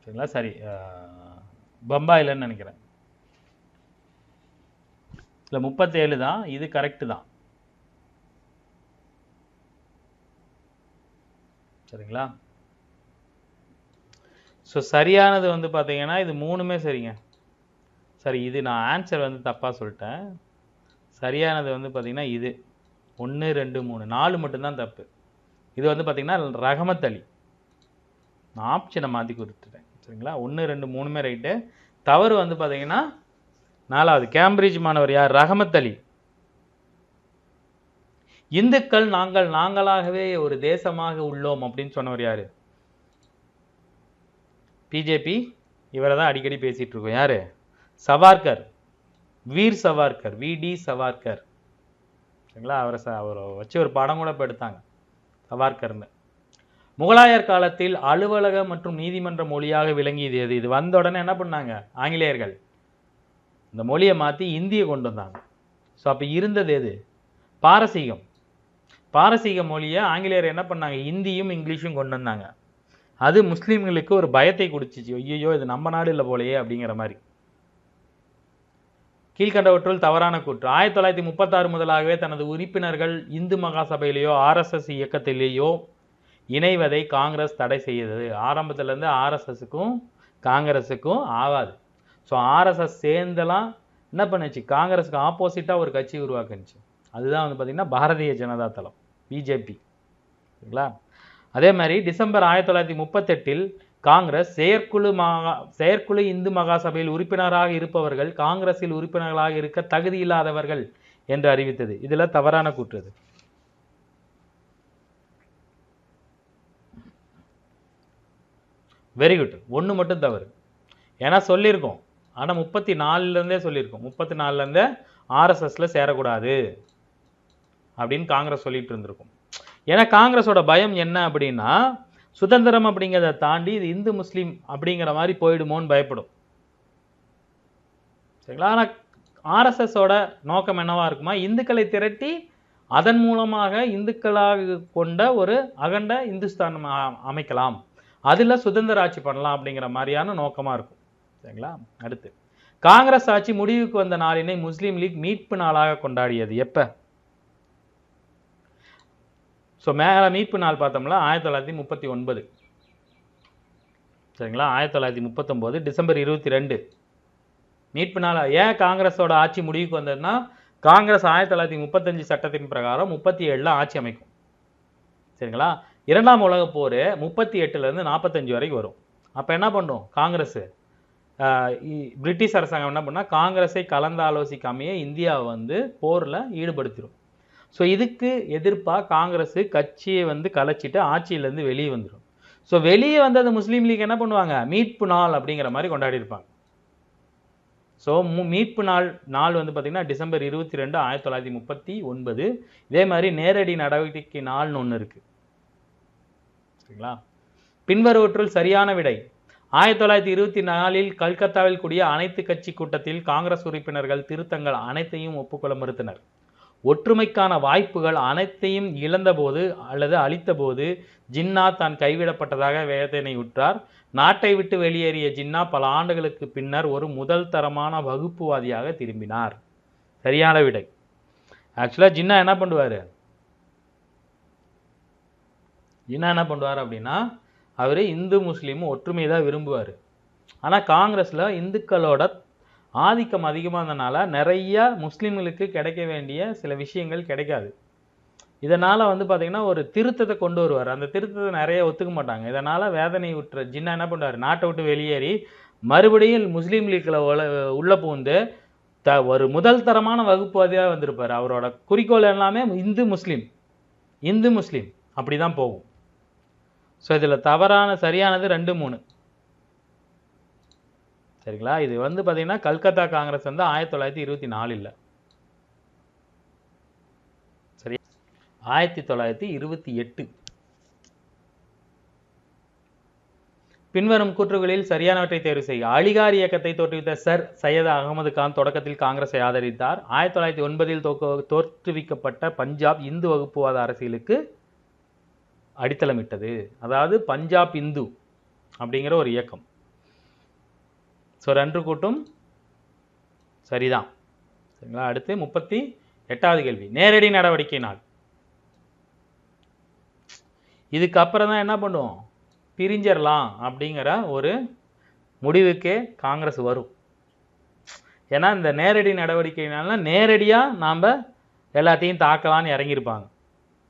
Speaker 1: சரிங்களா? சரி, பம்பாயிலன்னு நினைக்கிறேன். இல்லை 37 தான். இது கரெக்டு தான். சரிங்களா? ஸோ சரியானது வந்து பார்த்தீங்கன்னா இது 3மே சரிங்க. சரி, இது நான் ஆன்சர் வந்து தப்பாக சொல்லிட்டேன். சரியானது வந்து பார்த்தீங்கன்னா இது 1, 2, 3, 4 மட்டும்தான் தப்பு. இது வந்து பார்த்தீங்கன்னா ரஹமத் அலி. நான் ஆப்ஷனை மாற்றி கொடுத்துட்டேன். சரிங்களா? 1, 2, 3மே ரைட்டு. தவறு வந்து பார்த்தீங்கன்னா 4வது கேம்பிரிட்ஜ் மாணவர் யார்? ரஹமத் அலி. இந்துக்கள் நாங்களாகவே ஒரு தேசமாக உள்ளோம் அப்படின்னு சொன்னவர் யாரு? பிஜேபி. இவரை தான் அடிக்கடி பேசிட்டு இருக்கோம். யாரு? சவார்கர், வீர் சவார்கர், விடி சவார்கர். சரிங்களா? அவரை வச்சு ஒரு படம் கூட இப்போ எடுத்தாங்க, சவார்கர்னு. முகலாயர் காலத்தில் அலுவலக மற்றும் நீதிமன்ற மொழியாக விளங்கியது எது? இது வந்த உடனே என்ன பண்ணாங்க ஆங்கிலேயர்கள்? இந்த மொழியை மாற்றி இந்தியை கொண்டு வந்தாங்க. ஸோ அப்போ இருந்தது எது? பாரசீகம். பாரசீக மொழியை ஆங்கிலேயர் என்ன பண்ணாங்க? இந்தியும் இங்கிலீஷும் கொண்டு வந்தாங்க. அது முஸ்லீம்களுக்கு ஒரு பயத்தை கொடுத்துச்சு. ஐயோ இது நம்ம நாடு இல்லை போலையே அப்படிங்கிற மாதிரி. கீழ்கண்டவற்றுள் தவறான கூற்று. 1936 முதலாகவே தனது உறுப்பினர்கள் இந்து மகாசபையிலேயோ RSS இயக்கத்திலேயோ இணைவதை காங்கிரஸ் தடை செய்தது. ஆரம்பத்திலேருந்து RSSக்கும் காங்கிரஸுக்கும் ஆகாது. ஸோ RSS சேர்ந்தெல்லாம் என்ன பண்ணுச்சு, காங்கிரஸுக்கு ஆப்போசிட்டாக ஒரு கட்சி உருவாக்குச்சு. அதுதான் வந்து பார்த்திங்கன்னா பாரதிய ஜனதா தளம், பிஜேபி. சரிங்களா? அதே மாதிரி டிசம்பர் 1938 காங்கிரஸ் செயற்குழு இந்து மகாசபையில் உறுப்பினராக இருப்பவர்கள் காங்கிரஸில் உறுப்பினர்களாக இருக்க தகுதி இல்லாதவர்கள் என்று அறிவித்தது. இதுல தவறான கூற்று. Very good. ஒன்று மட்டும் தவறு. ஏன்னா சொல்லியிருக்கோம், ஆனால் 34லேருந்தே சொல்லியிருக்கோம், 34லேருந்தே ஆர்எஸ்எஸ்ல சேரக்கூடாது அப்படின்னு காங்கிரஸ் சொல்லிட்டு இருந்திருக்கும். ஏன்னா காங்கிரஸோட பயம் என்ன அப்படின்னா, சுதந்திரம் அப்படிங்கிறத தாண்டி இது இந்து முஸ்லீம் அப்படிங்கிற மாதிரி போயிடுமோன்னு பயப்படும். சரிங்களா? ஆனால் ஆர்எஸ்எஸோட நோக்கம் என்னவா இருக்குமா, இந்துக்களை திரட்டி அதன் மூலமாக இந்துக்களாக கொண்ட ஒரு அகண்ட இந்துஸ்தான் அமைக்கலாம், அதில் சுதந்திர ஆட்சி பண்ணலாம் அப்படிங்கிற மாதிரியான நோக்கமாக இருக்கும். சரிங்களா? அடுத்து, காங்கிரஸ் ஆட்சி முடிவுக்கு வந்த நாளினை முஸ்லீம் லீக் மீட்பு நாளாக கொண்டாடியது எப்போ? ஸோ மேலே மீட்பு நாள் பார்த்தோம்னா 1939. சரிங்களா? 1939 டிசம்பர் 22 மீட்பு நாள். ஏன் காங்கிரஸோட ஆட்சி முடிவுக்கு வந்ததுன்னா, காங்கிரஸ் 1935 சட்டத்தின் பிரகாரம் 37ல் ஆட்சி அமைக்கும். சரிங்களா? இரண்டாம் உலகப் போர் 38லேருந்து 45 வரைக்கும் வரும். அப்போ என்ன பண்ணும் காங்கிரஸ், பிரிட்டிஷ் அரசாங்கம் என்ன பண்ணால் காங்கிரஸை கலந்து ஆலோசிக்காமையே இந்தியாவை வந்து போரில் ஈடுபடுத்திடும். ஸோ இதுக்கு எதிர்ப்பாக காங்கிரஸ் கட்சியை வந்து கலைச்சிட்டு ஆட்சியிலேருந்து வெளியே வந்துடும். ஸோ வெளியே வந்து அந்த முஸ்லீம் லீக் என்ன பண்ணுவாங்க, மீட்பு நாள் அப்படிங்கிற மாதிரி கொண்டாடி இருப்பாங்க. ஸோ மீட்பு நாள் வந்து பார்த்திங்கன்னா டிசம்பர் 22, 1939. இதே மாதிரி நேரடி நடவடிக்கை நாள்னு ஒன்று இருக்குது. சரிங்களா? பின்வருவற்றுள் சரியான விடை. 1924 கல்கத்தாவில் கூடிய அனைத்து கட்சி கூட்டத்தில் காங்கிரஸ் உறுப்பினர்கள் திருத்தங்கள் அனைத்தையும் ஒப்புக்கொள்ள மறுத்தனர். ஒற்றுமைக்கான வாய்ப்புகள் அனைத்தையும் இழந்தபோது அல்லது அளித்தபோது ஜின்னா தான் கைவிடப்பட்டதாக வேதனையுற்றார். நாட்டை விட்டு வெளியேறிய ஜின்னா பல ஆண்டுகளுக்கு பின்னர் ஒரு முதல் தரமான வகுப்புவாதியாக திரும்பினார். சரியான விடை. ஆக்சுவலாக ஜின்னா என்ன பண்ணுவார் அப்படின்னா, அவர் இந்து முஸ்லீமும் ஒற்றுமையை தான் விரும்புவார். ஆனால் காங்கிரஸில் இந்துக்களோட ஆதிக்கம் அதிகமாக இருந்தனால நிறைய முஸ்லீம்களுக்கு கிடைக்க வேண்டிய சில விஷயங்கள் கிடைக்காது. இதனால் வந்து பார்த்திங்கன்னா ஒரு திருத்தத்தை கொண்டு வருவார். அந்த திருத்தத்தை நிறைய ஒத்துக்க மாட்டாங்க. இதனால் வேதனை உற்ற ஜின்னா என்ன பண்ணுவார், நாட்டை விட்டு வெளியேறி மறுபடியும் முஸ்லீம் லீக்கில் உள்ளே புகுந்து ஒரு முதல் தரமான வகுப்புவாதியாக வந்திருப்பார். அவரோட குறிக்கோள் எல்லாமே இந்து முஸ்லீம் அப்படி தான் போகும். ஸோ இதில் சரியானது 2, 3. சரிங்களா? இது வந்து பார்த்தீங்கன்னா கல்கத்தா காங்கிரஸ் வந்து 1924 சரி, 1928. பின்வரும் கூற்றுகளில் சரியானவற்றை தேர்வு செய்க. அலிகார் இயக்கத்தை தோற்றுவித்த சர் சையத் அகமது கான் தொடக்கத்தில் காங்கிரஸை ஆதரித்தார். 1909 தோற்றுவிக்கப்பட்ட பஞ்சாப் இந்து வகுப்புவாத அரசியலுக்கு அடித்தளமிட்டது. அதாவது பஞ்சாப் இந்து அப்படிங்கிற ஒரு இயக்கம். ஸோ 2 கூட்டும் சரிதான். சரிங்களா? அடுத்து 38வது கேள்வி, நேரடி நடவடிக்கை நாள். இதுக்கப்புறம் தான் என்ன பண்ணுவோம், பிரிஞ்சிடலாம் அப்படிங்கிற ஒரு முடிவுக்கே காங்கிரஸ் வரும். ஏன்னா இந்த நேரடி நடவடிக்கைனால நேரடியாக நாம் எல்லாத்தையும் தாக்கலான்னு இறங்கியிருப்பாங்க.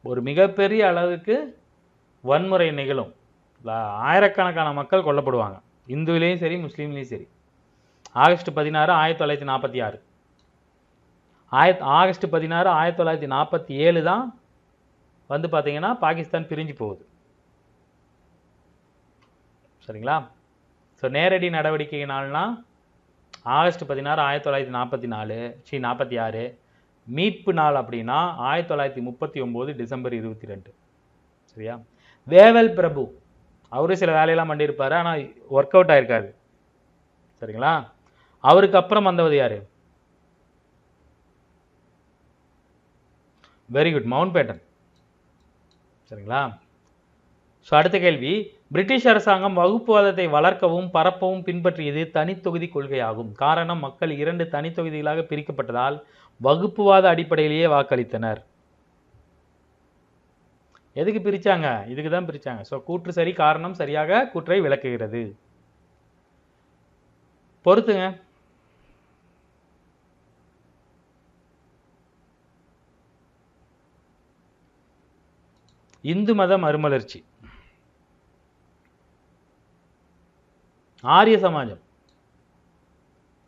Speaker 1: ஒரு மிகப்பெரிய அளவுக்கு வன்முறை நிகழும். ஆயிரக்கணக்கான மக்கள் கொல்லப்படுவாங்க, இந்துவிலையும் சரி முஸ்லீம்லேயும் சரி. ஆகஸ்ட் 16, 1946. ஆகஸ்ட் 16, 1947 தான் வந்து பார்த்தீங்கன்னா பாகிஸ்தான் பிரிஞ்சு போகுது. சரிங்களா? ஸோ நேரடி நடவடிக்கைனால்னா ஆகஸ்ட் 16, 1946. மீட்பு நாள் அப்படின்னா 1939 டிசம்பர் 22. சரியா? வேவல் பிரபு அவரு சில வேலையெல்லாம் பண்ணியிருப்பார், ஆனால் ஒர்க் அவுட் ஆயிருக்காரு. சரிங்களா? அவருக்கு அப்புறம் வந்தவது யாரு? Very good, Mountbatten. சரிங்களா? ஸோ அடுத்த கேள்வி, பிரிட்டிஷ் அரசாங்கம் வகுப்புவாதத்தை வளர்க்கவும் பரப்பவும் பின்பற்றியது தனித்தொகுதி கொள்கையாகும். காரணம், மக்கள் 2 தனித்தொகுதிகளாக பிரிக்கப்பட்டதால் வகுப்புவாத அடிப்படையிலேயே வாக்களித்தனர். எதுக்கு பிரிச்சாங்க? இதுக்கு தான் பிரிச்சாங்க. ஸோ கூற்று சரி, காரணம் சரியாக கூற்றை விளக்குகிறது. பொறுத்துங்க. இந்து மத மறுமலர்ச்சி, ஆரிய சமாஜம்.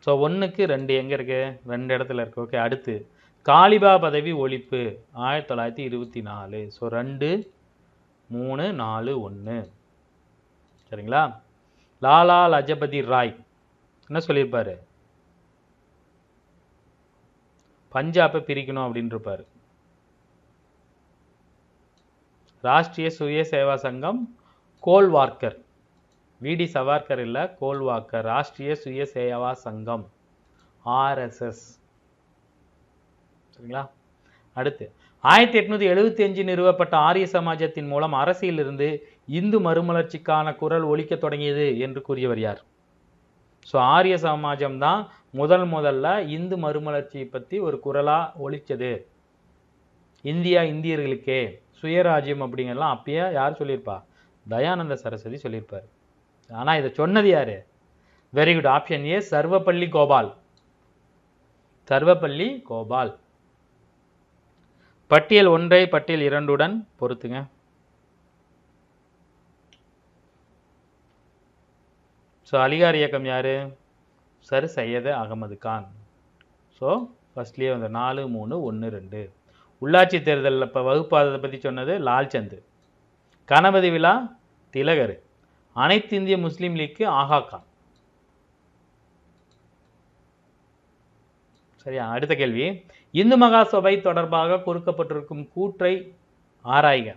Speaker 1: ஸோ 1க்கு 2 எங்கே இருக்கு? 2 இடத்துல இருக்கு. ஓகே, அடுத்து காலிபா பதவி ஒழிப்பு 1924. ஸோ 2, 3, 4, 1. சரிங்களா? லாலா லஜபதி ராய் என்ன சொல்லியிருப்பாரு? பஞ்சாபை பிரிக்கணும் அப்படின்னு இருப்பாரு. ராஷ்டிரிய சுய சேவா சங்கம் கோல்வார்கர், விடி சவார்கர் இல்ல, கோல்வார்கர், ராஷ்டிரிய சுய சேவா சங்கம் RSS. சரிங்களா? அடுத்து 1875 நிறுவப்பட்ட ஆரிய சமாஜத்தின் மூலம் அரசியலிருந்து இந்து மறுமலர்ச்சிக்கான குரல் ஒலிக்க தொடங்கியது என்று கூறியவர் யார்? ஸோ ஆரிய சமாஜம் தான் முதல்ல இந்து மறுமலர்ச்சியை பற்றி ஒரு குரலா ஒலிச்சது. இந்தியர்களுக்கே சுயராஜ்யம் அப்படிங்கலாம் அப்பயே யார் சொல்லியிருப்பா? தயானந்த சரஸ்வதி சொல்லியிருப்பார். ஆனா இதை சொன்னது யாரு? Very good, option A, Sarvepalli Gopal. Sarvepalli Gopal. பட்டியல் 1 பட்டியல் 2 பொறுத்துங்க. ஸோ அலிகார் இயக்கம் யாரு? சர் சையது அகமது கான். ஸோ ஃபர்ஸ்ட்லேயே வந்து 4, 3, 1, 2. உள்ளாட்சி தேர்தலில் இப்போ வகுப்பாததை பற்றி சொன்னது லால்சந்த். கணபதி விழா திலகர். அனைத்து இந்திய முஸ்லீம் லீக்கு ஆகா கான். சரியா? அடுத்த கேள்வி, இந்து மகா சபை தொடர்பாக கொடுக்கப்பட்டிருக்கும் கூற்றை ஆராய்க.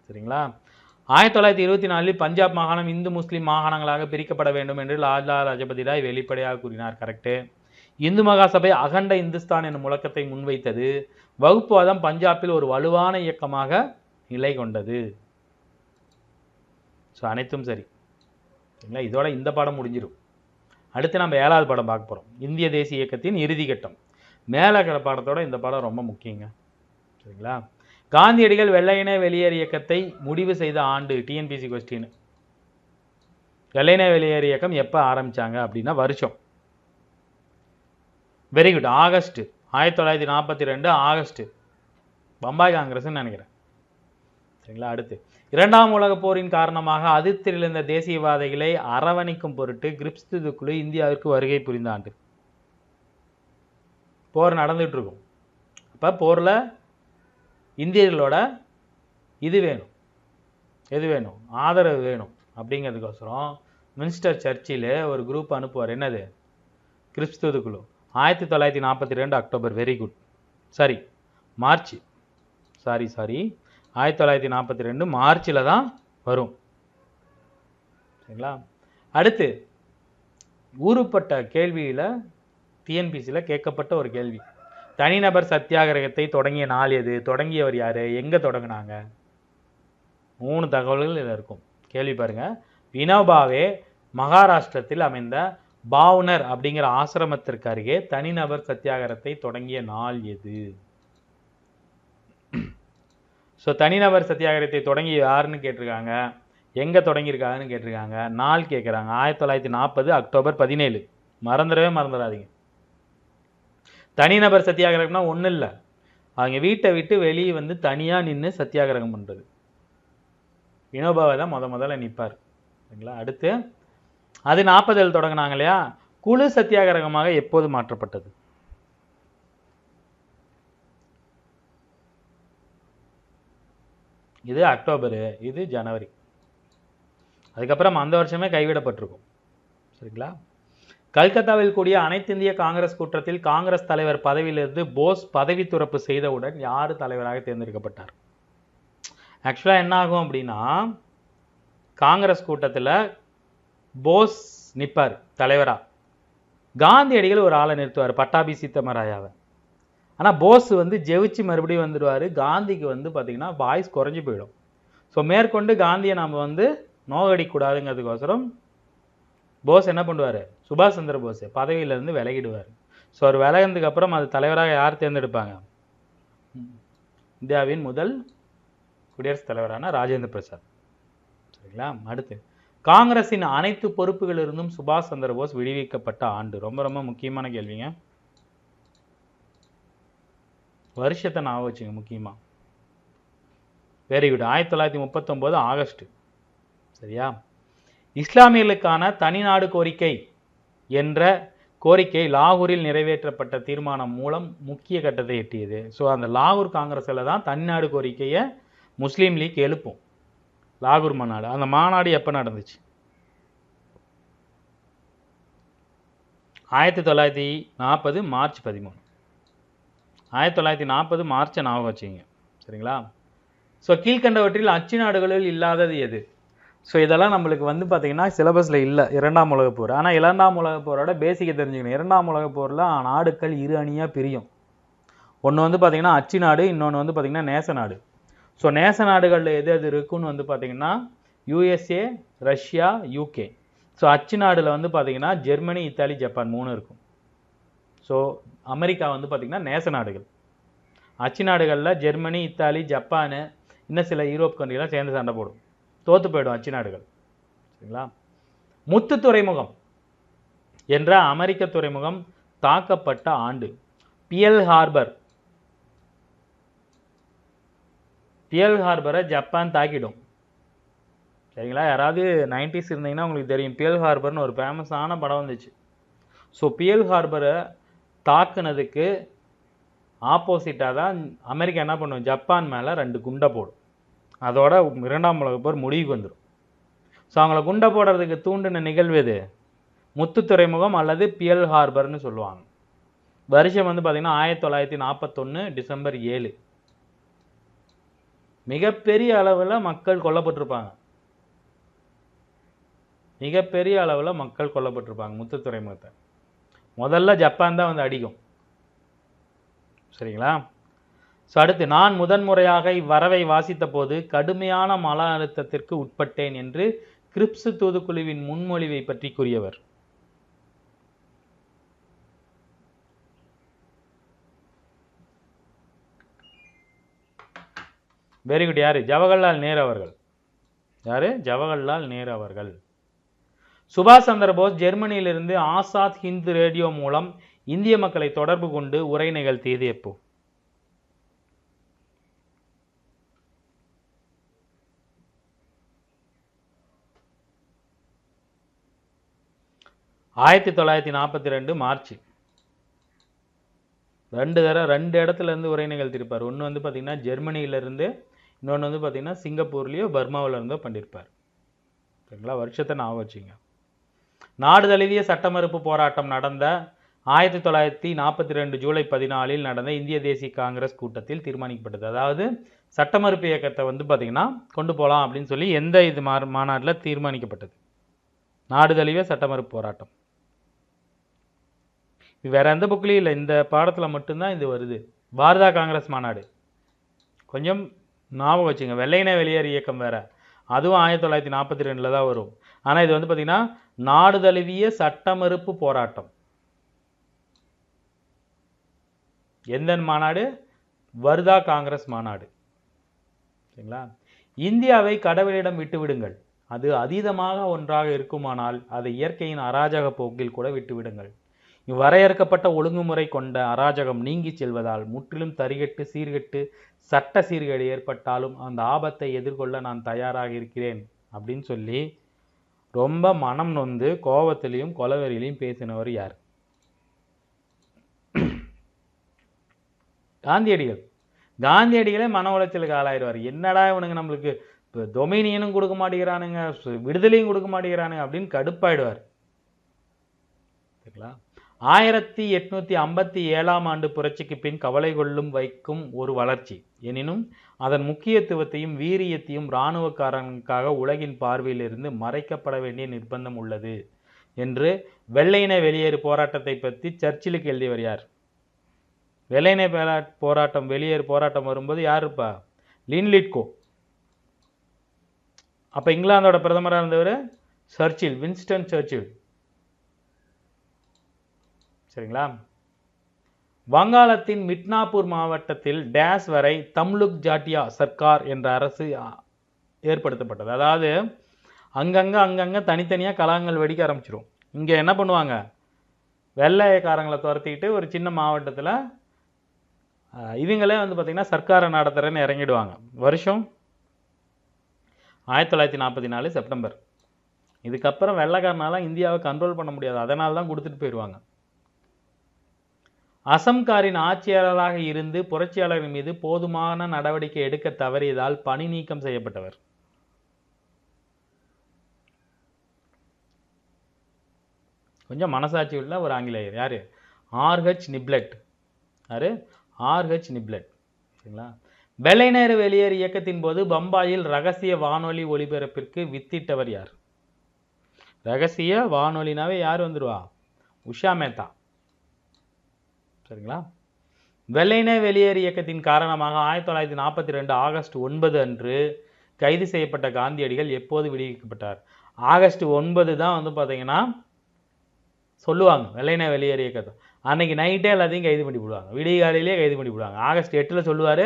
Speaker 1: சரிங்களா? 1924 பஞ்சாப் மாகாணம் இந்து முஸ்லீம் மாகாணங்களாக பிரிக்கப்பட வேண்டும் என்று லாலா லஜபதி ராய் வெளிப்படையாக கூறினார். கரெக்டு. இந்து மகா சபை அகண்ட இந்துஸ்தான் எனும் முழக்கத்தை முன்வைத்தது. வகுப்புவாதம் பஞ்சாபில் ஒரு வலுவான இயக்கமாக நிலை கொண்டது. ஸோ அனைத்தும் சரி. சரிங்களா? இதோட இந்த பாடம் முடிஞ்சிடும். அடுத்து நம்ம 7வது பாடம் பார்க்க போகிறோம், இந்திய தேசிய இயக்கத்தின் இறுதி கட்டம். மேலே இருக்கிற பாடத்தோட இந்த பாடம் ரொம்ப முக்கியங்க. சரிங்களா? காந்தியடிகள் வெள்ளையனே வெளியேறு இயக்கத்தை முடிவு செய்த ஆண்டு. TNPSC question. வெள்ளையனே வெளியேறு இயக்கம் எப்போ ஆரம்பிச்சாங்க அப்படின்னா வருஷம். Very good, August 1942 August. Bombay காங்கிரஸ்ன்னு நினைக்கிறேன். சரிங்களா? அடுத்து 2ஆம் உலகப் போரின் காரணமாக அதிர்ச்சியில் இருந்த தேசியவாதிகளை அரவணைக்கும் பொருட்டு கிரிப்ஸ் குழு இந்தியாவிற்கு வருகை புரிந்த ஆண்டு. போர் நடந்துட்டு இருக்கும். அப்போ போரில் இந்தியர்களோட இது வேணும், எது வேணும்? ஆதரவு வேணும். அப்படிங்கிறதுக்கோசரம் மினிஸ்டர் சர்ச்சில் ஒரு குரூப் அனுப்புவார். என்னது? கிரிப்ஸ் குழு. 1942 அக்டோபர். Very good. சரி, மார்ச். சாரி 1942 மார்ச்சில் தான் வரும். சரிங்களா? அடுத்து ஊருப்பட்ட கேள்வியில் டிஎன்பிசியில் கேட்கப்பட்ட ஒரு கேள்வி, தனிநபர் சத்தியாகிரகத்தை தொடங்கிய நாள் எது? தொடங்கியவர் யாரு? எங்கே தொடங்கினாங்க? 3 தகவல்கள் இதில் இருக்கும். கேள்வி பாருங்க. வினோபாவே மகாராஷ்டிரத்தில் அமைந்த பாவ்னர் அப்படிங்கிற ஆசிரமத்திற்கு அருகே தனிநபர் சத்தியாகிரகத்தை தொடங்கிய நாள் எது? ஸோ தனிநபர் சத்தியாகிரகத்தை தொடங்கி யாருன்னு கேட்டிருக்காங்க, எங்கே தொடங்கியிருக்காங்கன்னு கேட்டிருக்காங்க, நாள் கேட்குறாங்க. 1940 அக்டோபர் 17. மறந்துடாதீங்க. தனிநபர் சத்தியாகிரகம்னா ஒன்றும் இல்லை, அவங்க வீட்டை விட்டு வெளியே வந்து தனியாக நின்று சத்தியாகிரகம் பண்ணுறது. வினோபாவை தான் முதல்ல நிற்பார். சரிங்களா? அடுத்து அது 40 தொடங்கினாங்க இல்லையா? குழு சத்தியாகிரகமாக எப்போது மாற்றப்பட்டது? இது அக்டோபரு, இது ஜனவரி. அதுக்கப்புறம் அந்த வருஷமே கைவிடப்பட்டிருக்கும். சரிங்களா? கல்கத்தாவில் கூடிய அனைத்து இந்திய காங்கிரஸ் கூட்டத்தில் காங்கிரஸ் தலைவர் பதவியிலிருந்து போஸ் பதவி துறப்பு செய்தவுடன் யார் தலைவராக தேர்ந்தெடுக்கப்பட்டார்? ஆக்சுவலாக என்ன ஆகும் அப்படின்னா, காங்கிரஸ் கூட்டத்தில் போஸ் நிற்பார் தலைவராக. காந்தியடிகள் ஒரு ஆளை நிறுத்துவார், பட்டாபி சீத்தமராயாவை. ஆனால் போஸ் வந்து ஜெயிச்சு மறுபடியும் வந்துடுவார். காந்திக்கு வந்து பார்த்திங்கன்னா வாய்ஸ் குறைஞ்சி போயிடும். ஸோ மேற்கொண்டு காந்தியை நாம் வந்து நோகடிக்கூடாதுங்கிறதுக்கோசரம் போஸ் என்ன பண்ணுவார்? சுபாஷ் சந்திர போஸ் பதவியிலேருந்து விலகிடுவார். ஸோ அவர் விலகினதுக்கு அப்புறம் அது தலைவராக யார் தேர்ந்தெடுப்பாங்க? இந்தியாவின் முதல் குடியரசுத் தலைவரான ராஜேந்திர பிரசாத். சரிங்களா? அடுத்து காங்கிரஸின் அனைத்து பொறுப்புகளிலிருந்தும் சுபாஷ் சந்திர போஸ் விடுவிக்கப்பட்ட ஆண்டு. ரொம்ப ரொம்ப முக்கியமான கேள்விங்க. வருஷத்தை ஞாபகம் வச்சுங்க முக்கியமாக. Very good. 1939 ஆகஸ்ட். சரியா? இஸ்லாமியர்களுக்கான தனிநாடு கோரிக்கை என்ற கோரிக்கை லாகூரில் நிறைவேற்றப்பட்ட தீர்மானம் மூலம் முக்கிய கட்டத்தை எட்டியது. ஸோ அந்த லாகூர் காங்கிரஸில் தான் தனிநாடு கோரிக்கையை முஸ்லீம் லீக் எழுப்பும். லாகூர் மாநாடு. அந்த மாநாடு எப்போ நடந்துச்சு? 1940 மார்ச் 13. 1940 மார்ச்சை ஞாபகம் வச்சுங்க. சரிங்களா? ஸோ கீழ்கண்டவற்றில் அச்சு நாடுகளில் இல்லாதது எது? ஸோ இதெல்லாம் நம்மளுக்கு பார்த்தீங்கன்னா சிலபஸில் இல்லை, இரண்டாம் உலகப் போர். ஆனால் இரண்டாம் உலகப் போரோட பேசிக்கை தெரிஞ்சுக்கணும். இரண்டாம் உலகப் போரில் நாடுகள் இரு அணியாக பிரியும். ஒன்று பார்த்தீங்கன்னா அச்சு நாடு, இன்னொன்று பார்த்தீங்கன்னா நேச நாடு. ஸோ நேச நாடுகளில் எது எது இருக்குன்னு பார்த்தீங்கன்னா யூஎஸ்ஏ, ரஷ்யா, யூகே. ஸோ அச்சு நாடில் பார்த்தீங்கன்னா ஜெர்மனி, இத்தாலி, ஜப்பான் 3 இருக்கும். ஸோ அமெரிக்கா பார்த்தீங்கன்னா நேச நாடுகள். அச்சு நாடுகளில் ஜெர்மனி, இத்தாலி, ஜப்பானு, இன்னும் சில யூரோப் கண்ட்ரிலாம் சேர்ந்து சண்டை போடும். தோற்று போயிடும் அச்சு நாடுகள். சரிங்களா? முத்து துறைமுகம் என்ற அமெரிக்க துறைமுகம் தாக்கப்பட்ட ஆண்டு. Pearl Harbor. பியல் ஹார்பரை ஜப்பான் தாக்கிடும். சரிங்களா? யாராவது 90s இருந்தீங்கன்னா உங்களுக்கு தெரியும். பியல் ஹார்பர்னு ஒரு ஃபேமஸான படம் வந்துச்சு. ஸோ பியல் ஹார்பரை தாக்குனதுக்கு ஆப்போசிட்டாக தான் அமெரிக்கா என்ன பண்ணும்? ஜப்பான் மேலே 2 குண்டை போடும். அதோட இரண்டாம் உலகப் போர் முடிவுக்கு வந்துடும். ஸோ அவங்கள குண்டை போடுறதுக்கு தூண்டின நிகழ்வு எது? முத்து துறைமுகம் அல்லது பியல் ஹார்பர்னு சொல்லுவாங்க. வருஷம் பார்த்தீங்கன்னா 1941 டிசம்பர் 7. மிகப்பெரிய அளவில் மக்கள் கொல்லப்பட்டிருப்பாங்க. மிகப்பெரிய அளவில் மக்கள் கொல்லப்பட்டிருப்பாங்க முத்து துறைமுகத்தை. முதல்ல ஜப்பான் தான் அடிக்கும். சரிங்களா? ஸோ அடுத்து, நான் முதன்முறையாக இவ்வரவை வாசித்த போது கடுமையான மன அழுத்தத்திற்கு உட்பட்டேன் என்று கிரிப்ஸ் தூதுக்குழுவின் முன்மொழிவை பற்றி கூறியவர். Very good. யாரு? ஜவஹர்லால் நேரு அவர்கள். யாரு? ஜவஹர்லால் நேரு அவர்கள். சுபாஷ் சந்திர போஸ் ஜெர்மனியிலிருந்து ஆசாத் ஹிந்த் ரேடியோ மூலம் இந்திய மக்களை தொடர்பு கொண்டு உரை நிகழ்த்தியது எப்போ? 1942 மார்ச். 2 இடத்துல இருந்து உரை நிகழ்த்தியிருப்பார். ஒன்று பார்த்தீங்கன்னா ஜெர்மனியிலிருந்து, இன்னொன்று பார்த்தீங்கன்னா சிங்கப்பூர்லேயோ பர்மாவில் இருந்தோ பண்ணியிருப்பார். சரிங்களா? வருஷத்தை ஞாபகம் வச்சுங்க. நாடு தழுவிய சட்ட மறுப்பு போராட்டம் நடந்த 1942 ஜூலை 14 நடந்த இந்திய தேசிய காங்கிரஸ் கூட்டத்தில் தீர்மானிக்கப்பட்டது. அதாவது சட்ட மறுப்பு இயக்கத்தை பார்த்தீங்கன்னா கொண்டு போகலாம் அப்படின்னு சொல்லி எந்த மாநாட்டில் தீர்மானிக்கப்பட்டது? நாடு தழுவிய சட்ட மறுப்பு போராட்டம். வேற எந்த புக்லையும் இல்லை, இந்த பாடத்தில் மட்டும்தான் இது வருது. பாரதா காங்கிரஸ் மாநாடு கொஞ்சம் ஞாபகம் வச்சுங்க. வெள்ளையின வெளியேறு இயக்கம் வேற, அதுவும் 1942 தான் வரும். ஆனால் இது பார்த்தீங்கன்னா நாடு தழுவிய சட்ட மறுப்பு போராட்டம். எந்த மாநாடு? வர்தா காங்கிரஸ் மாநாடு. சரிங்களா? இந்தியாவை கடவுளிடம் விட்டுவிடுங்கள். அது அதீதமாக ஒன்றாக இருக்குமானால் அதை இயற்கையின் அராஜக போக்கில் கூட விட்டுவிடுங்கள். இவ்வரையறுக்கப்பட்ட ஒழுங்குமுறை கொண்ட அராஜகம் நீங்கி செல்வதால் முற்றிலும் தரிகட்டு சீர்கெட்டு சட்ட சீர்கேடு ஏற்பட்டாலும் அந்த ஆபத்தை எதிர்கொள்ள நான் தயாராக இருக்கிறேன் அப்படின்னு சொல்லி ரொம்ப மனம் நொந்து கோபத்திலையும் கொலவெறியிலையும் பேசினவர் யார்? காந்தியடிகள். காந்தியடிகளே மன உளைச்சலுக்கு ஆளாயிடுவார். என்னடா இவனுங்க நம்மளுக்கு டொமினியனும் கொடுக்க மாட்டேங்கிறானுங்க, விடுதலையும் கொடுக்க மாட்டேங்கிறானுங்க அப்படின்னு கடுப்பாயிடுவார். சரிங்களா? 1857 ஆண்டு புரட்சிக்கு பின் கவலை கொள்ளும் வைக்கும் ஒரு வளர்ச்சி. எனினும் அதன் முக்கியத்துவத்தையும் வீரியத்தையும் இராணுவக்காரனுக்காக உலகின் பார்வையிலிருந்து மறைக்கப்பட வேண்டிய நிர்பந்தம் உள்ளது என்று வெள்ளையின வெளியேறு போராட்டத்தை பற்றி சர்ச்சிலுக்கு எழுதியவர் யார்? வெள்ளையின போராட்டம் வெளியேறு போராட்டம் வரும்போது யார் இருப்பா? லின்லிட்கோ. அப்போ இங்கிலாந்தோட பிரதமராக இருந்தவர் சர்ச்சில், வின்ஸ்டன் சர்ச்சில். சரிங்களா? வங்காளத்தின் மிட்னாப்பூர் மாவட்டத்தில் டேஸ் வரை தம்லுக் ஜாட்டியா சர்க்கார் என்ற அரசு ஏற்படுத்தப்பட்டது. அதாவது அங்கங்கே தனித்தனியாக கலகங்கள் வெடிக்க ஆரம்பிச்சிடும். இங்கே என்ன பண்ணுவாங்க? வெள்ளைக்காரங்களை துரத்திக்கிட்டு ஒரு சின்ன மாவட்டத்தில் இவங்களே பார்த்தீங்கன்னா சர்க்காரை நடத்துகிறேன்னு இறங்கிடுவாங்க. வருஷம் 1944 செப்டம்பர். இதுக்கப்புறம் வெள்ளைக்காரனால இந்தியாவை கண்ட்ரோல் பண்ண முடியாது, அதனால தான் கொடுத்துட்டு போயிடுவாங்க. அசம்காரின் ஆட்சியாளராக இருந்து புரட்சியாளர்கள் மீது போதுமான நடவடிக்கை எடுக்க தவறியதால் பணி நீக்கம் செய்யப்பட்டவர். கொஞ்சம் மனசாட்சி உள்ள ஒரு ஆங்கிலேயர். யாரு? ஆர்ஹெச் நிப்லெட். யாரு? ஆர்ஹெச் நிப்லெட். சரிங்களா? வெள்ளை நேரு வெளியேறு இயக்கத்தின் போது பம்பாயில் ரகசிய வானொலி ஒளிபரப்பிற்கு வித்திட்டவர் யார்? ரகசிய வானொலினாவே யார் வந்துடுவா? உஷா மேத்தா. சரிங்களா? வெள்ளையின வெளியேறு இயக்கத்தின் காரணமாக 1942 ஆகஸ்ட் 9 அன்று கைது செய்யப்பட்ட காந்தியடிகள் எப்போது விடுவிக்கப்பட்டார்? ஆகஸ்ட் 9 தான் வந்து பார்த்தீங்கன்னா சொல்லுவாங்க வெள்ளையின வெளியேறு இயக்கத்தை. அன்னைக்கு நைட்டே எல்லாத்தையும் கைது பண்ணி விடுவாங்க, விடிய காலையிலேயே கைது பண்ணி விடுவாங்க. ஆகஸ்ட் 8 சொல்லுவார்.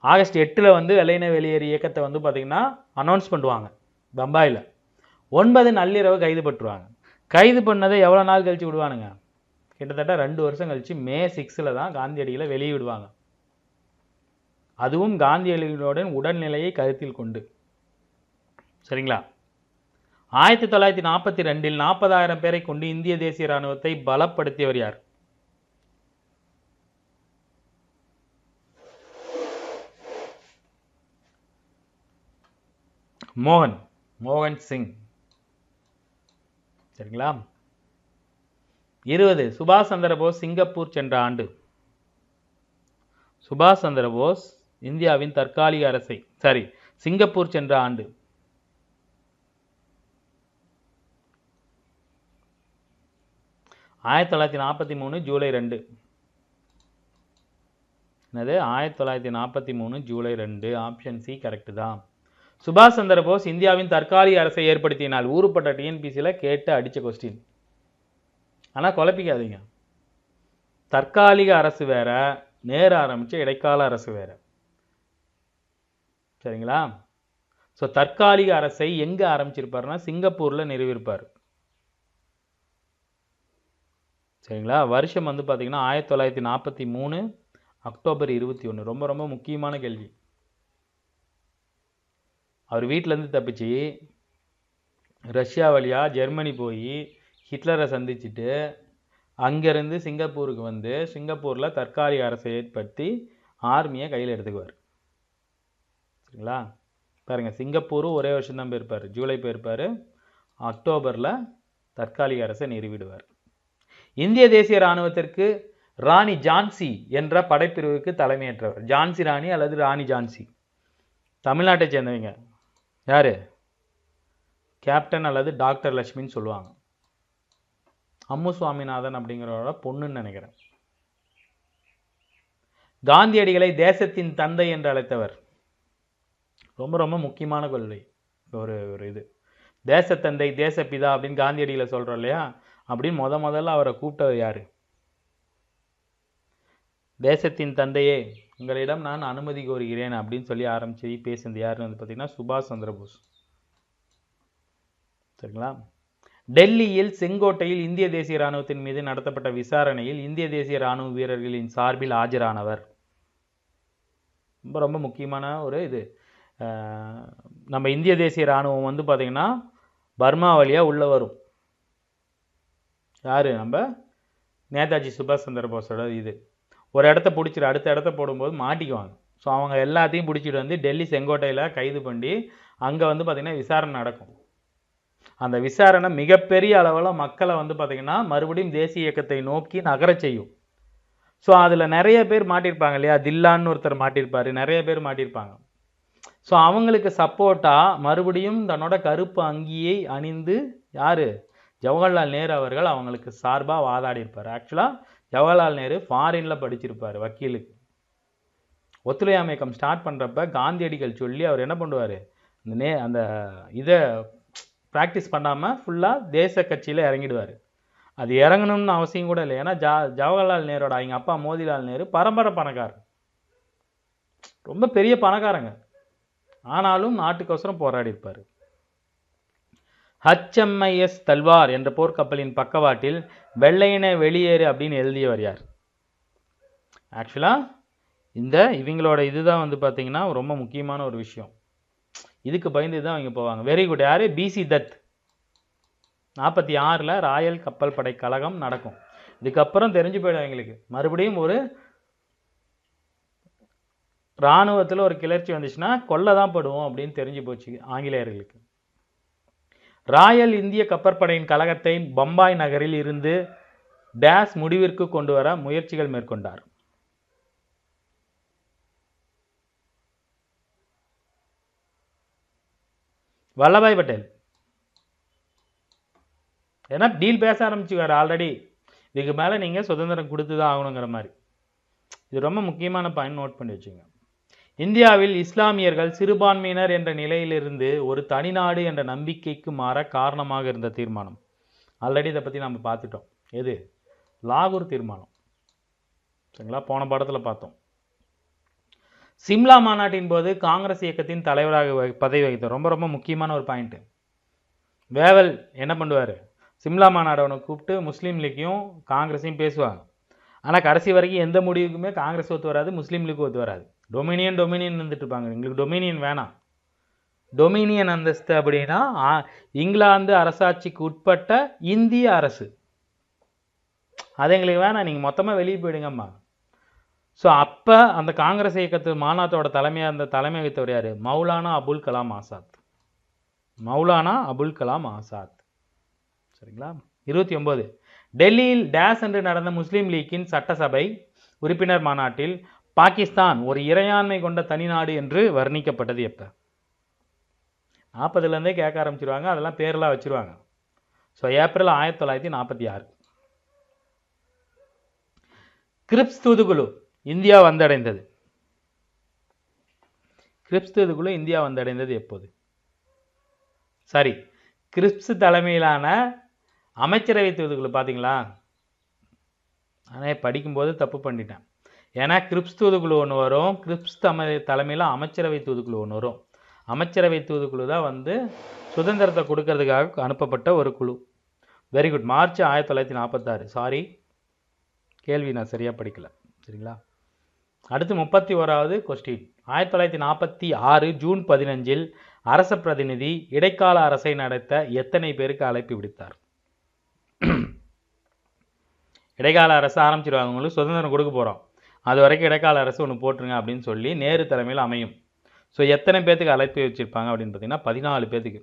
Speaker 1: ஆகஸ்ட் 8 வந்து வெள்ளையின வெளியேறு இயக்கத்தை வந்து பார்த்தீங்கன்னா அனௌன்ஸ் பண்ணுவாங்க பம்பாயில். 9 நள்ளிரவு கைது பட்டுருவாங்க. கைது பண்ணதை எவ்வளோ நாள் கழிச்சு விடுவானுங்க? கிட்டத்தட்ட 2 வருஷம் கழிச்சு மே 6 தான் காந்தியடிகளை வெளியே விடுவாங்க. அதுவும் காந்தியடிகளுடன் உடல்நிலையை கருத்தில் கொண்டு. சரிங்களா? 1942 40,000 பேரை கொண்டு இந்திய தேசிய இராணுவத்தை பலப்படுத்தியவர் யார்? மோகன் சிங். சரிங்களா? 20 சுபாஷ் சந்திர போஸ் சிங்கப்பூர் சென்ற ஆண்டு. சுபாஷ் சந்திர போஸ் இந்தியாவின் தற்காலிக அரசை சிங்கப்பூர் சென்ற ஆண்டு. ஆயிரத்தி 1943 ஜூலை 2. என்னது? 1943 ஜூலை 2. ஆப்ஷன் சி கரெக்ட் தான். சுபாஷ் சந்திர போஸ் இந்தியாவின் தற்காலிக அரசை ஏற்படுத்தினால் ஊருப்பட்ட டிஎன்பிசியில் கேட்டு அடித்த கொஸ்டின். ஆனால் குழப்பிக்காதீங்க, தற்காலிக அரசு வேற, நேரு ஆரம்பித்த இடைக்கால அரசு வேற. சரிங்களா? ஸோ தற்காலிக அரசை எங்கே ஆரம்பிச்சிருப்பாருன்னா சிங்கப்பூரில் நிறுவியிருப்பார். சரிங்களா? வருஷம் வந்து பார்த்தீங்கன்னா 1943 அக்டோபர் 21. ரொம்ப ரொம்ப முக்கியமான கேள்வி. அவர் வீட்டிலேருந்து தப்பிச்சு ரஷ்யா வழியாக ஜெர்மனி போய் ஹிட்லரை சந்திச்சுட்டு அங்கேருந்து சிங்கப்பூருக்கு வந்து சிங்கப்பூரில் தற்காலிக அரசை ஏற்படுத்தி ஆர்மியை கையில் எடுத்துக்குவார். சரிங்களா? பாருங்கள், சிங்கப்பூரும் ஒரே வருஷம் தான் போயிருப்பார். ஜூலை போயிருப்பார். அக்டோபரில் தற்காலிக அரசை நிறுவிடுவார். இந்திய தேசிய இராணுவத்திற்கு ராணி ஜான்சி என்ற படைப்பிரிவுக்கு தலைமையேற்றவர். ஜான்சி ராணி அல்லது ராணி ஜான்சி தமிழ்நாட்டை சேர்ந்தவங்க. யார்? கேப்டன் அல்லது டாக்டர் லட்சுமின்னு சொல்லுவாங்க. அம்மு சுவாமிநாதன் அப்படிங்கிறவரோட பொண்ணுன்னு நினைக்கிறேன். காந்தியடிகளை தேசத்தின் தந்தை என்று அழைத்தவர். ரொம்ப ரொம்ப முக்கியமான கொள்கை. ஒரு இது தேசத்தந்தை தேசப்பிதா அப்படின்னு காந்தியடிகளை சொல்கிறோம் இல்லையா, அப்படின்னு முதல்ல அவரை கூப்பிட்டவர் யார்? தேசத்தின் தந்தையே, உங்களிடம் நான் அனுமதி கோருகிறேன் அப்படின்னு சொல்லி ஆரம்பிச்சு பேசுனது யாருன்னு வந்து பார்த்தீங்கன்னா சுபாஷ் சந்திர போஸ். சரிங்களா? டெல்லியில் செங்கோட்டையில் இந்திய தேசிய இராணுவத்தின் மீது நடத்தப்பட்ட விசாரணையில் இந்திய தேசிய இராணுவ வீரர்களின் சார்பில் ஆஜரானவர். ரொம்ப ரொம்ப முக்கியமான ஒரு இது. நம்ம இந்திய தேசிய இராணுவம் வந்து பார்த்தீங்கன்னா பர்மா வழியாக உள்ளே வரும். யார்? நம்ம நேதாஜி சுபாஷ் சந்திர போஸோட இது. ஒரு இடத்த பிடிச்சிட்டு அடுத்த இடத்த போடும்போது மாட்டிக்குவாங்க. ஸோ அவங்க எல்லாத்தையும் பிடிச்சிட்டு வந்து டெல்லி செங்கோட்டையில் கைது பண்ணி அங்கே வந்து பார்த்திங்கன்னா விசாரணை நடக்கும். அந்த விசாரணை மிகப்பெரிய அளவில் மக்களை வந்து பார்த்திங்கன்னா மறுபடியும் தேசிய இயக்கத்தை நோக்கி நகர செய்யும். ஸோ அதில் நிறைய பேர் மாட்டியிருப்பாங்க இல்லையா, தில்லான்னு ஒருத்தர் மாட்டியிருப்பார், நிறைய பேர் மாட்டியிருப்பாங்க. ஸோ அவங்களுக்கு சப்போர்ட்டாக மறுபடியும் தன்னோட கருப்பு அங்கியை அணிந்து யார்? ஜவஹர்லால் நேரு அவர்கள் அவங்களுக்கு சார்பாக வாதாடி இருப்பார். ஆக்சுவலாக ஜவஹர்லால் நேரு ஃபாரினில் படிச்சிருப்பார் வக்கீலுக்கு. ஒத்துழையாமை இயக்கம் ஸ்டார்ட் பண்ணுறப்ப காந்தியடிகள் சொல்லி அவர் என்ன பண்ணுவார், அந்த இதை ப்ராக்டிஸ் பண்ணாமல் ஃபுல்லாக தேச கட்சியில் இறங்கிடுவார். அது இறங்கணும்னு அவசியம் கூட இல்லை. ஏன்னா ஜவஹர்லால் நேரோட அவங்க அப்பா மோதிலால் நேரு பரம்பரை பணக்காரர், ரொம்ப பெரிய பணக்காரங்க. ஆனாலும் நாட்டுக்கோசரம் போராடி இருப்பார். HMIS தல்வார் என்ற போர்க்கப்பலின் பக்கவாட்டில் வெள்ளையின வெளியேறு அப்படின்னு எழுதியவர் யார்? ஆக்சுவலாக இவங்களோட இதுதான் வந்து பார்த்தீங்கன்னா ரொம்ப முக்கியமான ஒரு விஷயம். இதுக்கு பயந்து தான் அவங்க போவாங்க. Very good. யார்? பிசி தத். 46ல் ராயல் கப்பல் படை கழகம் நடக்கும். இதுக்கப்புறம் தெரிஞ்சு போயிடும் எங்களுக்கு, மறுபடியும் ஒரு இராணுவத்தில் ஒரு கிளர்ச்சி வந்துச்சுன்னா கொல்ல தான் படுவோம் அப்படின்னு தெரிஞ்சு போச்சு ஆங்கிலேயர்களுக்கு. ராயல் இந்திய கப்பற்படையின் கழகத்தை பம்பாய் நகரில் இருந்து டேஸ் முடிவிற்கு கொண்டு வர முயற்சிகள் மேற்கொண்டார். வல்லபாய் பட்டேல். ஏன்னா டீல் பேச ஆரம்பிச்சுக்காரு ஆல்ரெடி, இதுக்கு மேலே நீங்கள் சுதந்திரம் கொடுத்து தான் ஆகணுங்கிற மாதிரி. இது ரொம்ப முக்கியமான பாயிண்ட், நோட் பண்ணி வச்சுங்க. இந்தியாவில் இஸ்லாமியர்கள் சிறுபான்மையினர் என்ற நிலையிலிருந்து ஒரு தனிநாடு என்ற நம்பிக்கைக்கு மாற காரணமாக இருந்த தீர்மானம். ஆல்ரெடி இதை பற்றி நம்ம பார்த்துட்டோம். எது? லாகூர் தீர்மானம். சரிங்களா, போன பாடத்தில் பார்த்தோம். சிம்லா மாநாட்டின் போது காங்கிரஸ் இயக்கத்தின் தலைவராக பதவி வகித்தார். ரொம்ப ரொம்ப முக்கியமான ஒரு பாயிண்ட். வேவல் என்ன பண்ணுவார்? சிம்லா மாநாடவனை கூப்பிட்டு முஸ்லீம் லீக்கையும் காங்கிரஸையும் பேசுவாங்க. ஆனால் கடைசி வரைக்கும் எந்த முடிவுக்குமே காங்கிரஸ் ஒத்து வராது, முஸ்லீம் லீக்கு ஒத்து வராது. டொமினியன் இருந்துட்டு இருப்பாங்க. எங்களுக்கு டொமினியன் வேணாம். டொமினியன் அந்தஸ்து அப்படின்னா இங்கிலாந்து அரசாட்சிக்கு உட்பட்ட இந்திய அரசு, அது எங்களுக்கு வேணாம், நீங்கள் மொத்தமாக வெளியே போயிடுங்கம்மா. ஸோ அப்போ அந்த காங்கிரஸ் இயக்கத்து மாநாட்டோட தலைமையாக இருந்த தலைமை வகித்தவர் யார்? மௌலானா அபுல் கலாம் ஆசாத். மௌலானா அபுல் கலாம் ஆசாத். சரிங்களா. 29 டெல்லியில் டேஸ் என்று நடந்த முஸ்லீம் லீக்கின் சட்டசபை உறுப்பினர் மாநாட்டில் பாகிஸ்தான் ஒரு இறையாண்மை கொண்ட தனிநாடு என்று வர்ணிக்கப்பட்டது எப்போ? 40லேருந்தே கேட்க ஆரம்பிச்சிருவாங்க, அதெல்லாம் பேரெல்லாம் வச்சுருவாங்க. So April 1946. கிரிப்ஸ் தூதுக்குழு இந்தியா வந்தடைந்தது. கிரிப்ஸ் தூதுக்குழு இந்தியா வந்தடைந்தது எப்போது? சரி, கிரிப்ஸ் தலைமையிலான அமைச்சரவை தூதுக்குழு பார்த்தீங்களா? ஆனால் படிக்கும்போது தப்பு பண்ணிட்டேன். ஏன்னா கிரிப்ஸ் தூதுக்குழு ஒன்று வரும், கிரிப்ஸ் தலைமையில் அமைச்சரவை தூதுக்குழு ஒன்று வரும். அமைச்சரவை தூதுக்குழு தான் வந்து சுதந்திரத்தை கொடுக்கறதுக்காக அனுப்பப்பட்ட ஒரு குழு. Very good. மார்ச் 1946. சாரி, கேள்வி நான் சரியாக படிக்கலை. சரிங்களா. அடுத்து 31வது கொஸ்டின். 1946 ஜூன் 15 அரச பிரதிநிதி இடைக்கால அரசை நடத்த எத்தனை பேருக்கு அழைப்பு விடுத்தார்? இடைக்கால அரசு ஆரம்பிச்சிருவாங்க, உங்களுக்கு சுதந்திரம் கொடுக்க போகிறோம், அது வரைக்கும் இடைக்கால அரசு ஒன்று போட்டுருங்க அப்படின்னு சொல்லி நேரு தலைமையில் அமையும். ஸோ எத்தனை பேர்த்துக்கு அழைப்பு வச்சுருப்பாங்க அப்படின்னு பார்த்தீங்கன்னா 14 பேர்த்துக்கு.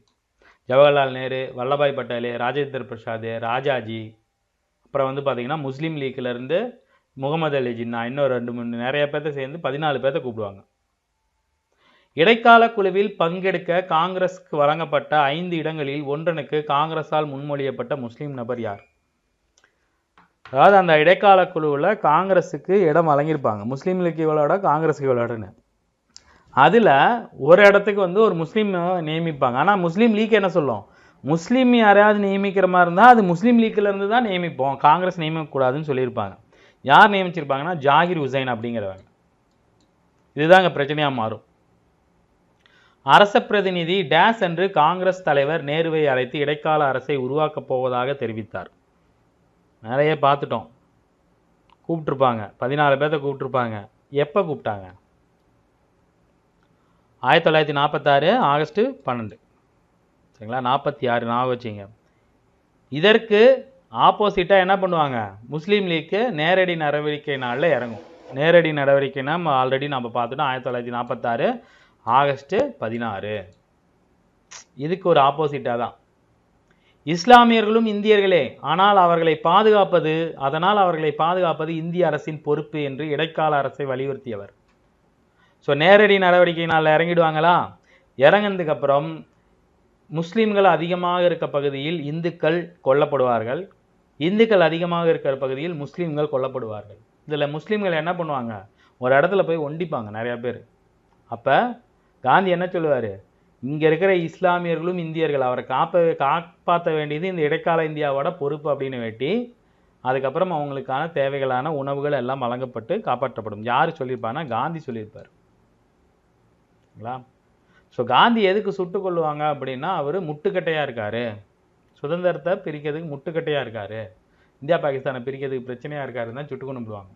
Speaker 1: ஜவஹர்லால் நேரு, வல்லபாய் பட்டேல், ராஜேந்திர பிரசாத், ராஜாஜி, அப்புறம் வந்து பார்த்தீங்கன்னா முஸ்லீம் லீக்லேருந்து முகமது அலி ஜின்னா, இன்னும் 2-3 நிறைய பேர்த்த சேர்ந்து 14 பேர்த்த கூப்பிடுவாங்க. இடைக்கால குழுவில் பங்கெடுக்க காங்கிரஸுக்கு வழங்கப்பட்ட 5 இடங்களில் ஒன்றனுக்கு காங்கிரஸால் முன்மொழியப்பட்ட முஸ்லீம் நபர் யார்? அதாவது அந்த இடைக்கால குழுவில் காங்கிரஸுக்கு இடம் வழங்கியிருப்பாங்க, முஸ்லீம் லீக் இவளோட காங்கிரஸுக்கு இவளோடன்னு. அதில் ஒரு இடத்துக்கு வந்து ஒரு முஸ்லீம் நியமிப்பாங்க. ஆனால் முஸ்லீம் லீக் என்ன சொல்லும்? முஸ்லீம் யாரையாவது நியமிக்கிற மாதிரி இருந்தால் அது முஸ்லீம் லீக்கிலேருந்து தான் நியமிப்போம், காங்கிரஸ் நியமிக்கக்கூடாதுன்னு சொல்லியிருப்பாங்க. யார் நியமிச்சிருப்பாங்கன்னா ஜாகிர் ஹுசைன் அப்படிங்கிறவங்க. இதுதாங்க பிரச்சனையாக மாறும். அரச பிரதிநிதி டேஸ் என்று காங்கிரஸ் தலைவர் நேருவை அழைத்து இடைக்கால அரசை உருவாக்கப் போவதாக தெரிவித்தார். நிறைய பார்த்துட்டோம். கூப்பிட்டுருப்பாங்க, 14 பேர்த்த கூப்பிட்டுருப்பாங்க. எப்போ கூப்பிட்டாங்க? 1946 ஆகஸ்ட் 12. சரிங்களா. 46 ஞாபகம் வச்சிங்க. இதற்கு ஆப்போசிட்டாக என்ன பண்ணுவாங்க? முஸ்லீம் லீக்கு நேரடி நடவடிக்கை நாளில் இறங்கும். நேரடி நடவடிக்கைனா ஆல்ரெடி நம்ம பார்த்துட்டோம், 1946 ஆகஸ்ட் 16. இதுக்கு ஒரு ஆப்போசிட்டாக தான் இஸ்லாமியர்களும் இந்தியர்களே, ஆனால் அவர்களை பாதுகாப்பது இந்திய அரசின் பொறுப்பு என்று இடைக்கால அரசை வலியுறுத்தியவர். ஸோ நேரடி நடவடிக்கை நாளில் இறங்கிடுவாங்களா? இறங்கினதுக்கு அப்புறம் முஸ்லீம்கள் அதிகமாக இருக்க பகுதியில் இந்துக்கள் கொல்லப்படுவார்கள், இந்துக்கள் அதிகமாக இருக்கிற பகுதியில் முஸ்லீம்கள் கொல்லப்படுவார்கள். இதில் முஸ்லீம்கள் என்ன பண்ணுவாங்க? ஒரு இடத்துல போய் ஒண்டிப்பாங்க நிறையா பேர். அப்போ காந்தி என்ன சொல்லுவார்? இங்கே இருக்கிற இஸ்லாமியர்களும் இந்தியர்கள், அவரை காப்பாற்ற வேண்டியது இந்த இடைக்கால இந்தியாவோட பொறுப்பு அப்படின்னு வேட்டி, அதுக்கப்புறம் அவங்களுக்கான தேவைகளான உணவுகள் எல்லாம் வழங்கப்பட்டு காப்பாற்றப்படும். யார் சொல்லியிருப்பாங்கன்னா காந்தி சொல்லியிருப்பார். ஸோ காந்தி எதுக்கு சுட்டு கொள்ளுவாங்க அப்படின்னா, அவர் முட்டுக்கட்டையாக இருக்கார், சுதந்திரத்தை பிரிக்கிறதுக்கு முட்டுக்கட்டையாக இருக்கார், இந்தியா பாகிஸ்தானை பிரிக்கிறதுக்கு பிரச்சனையாக இருக்காருன்னு தான் சுட்டு கொண்டுடுவாங்க.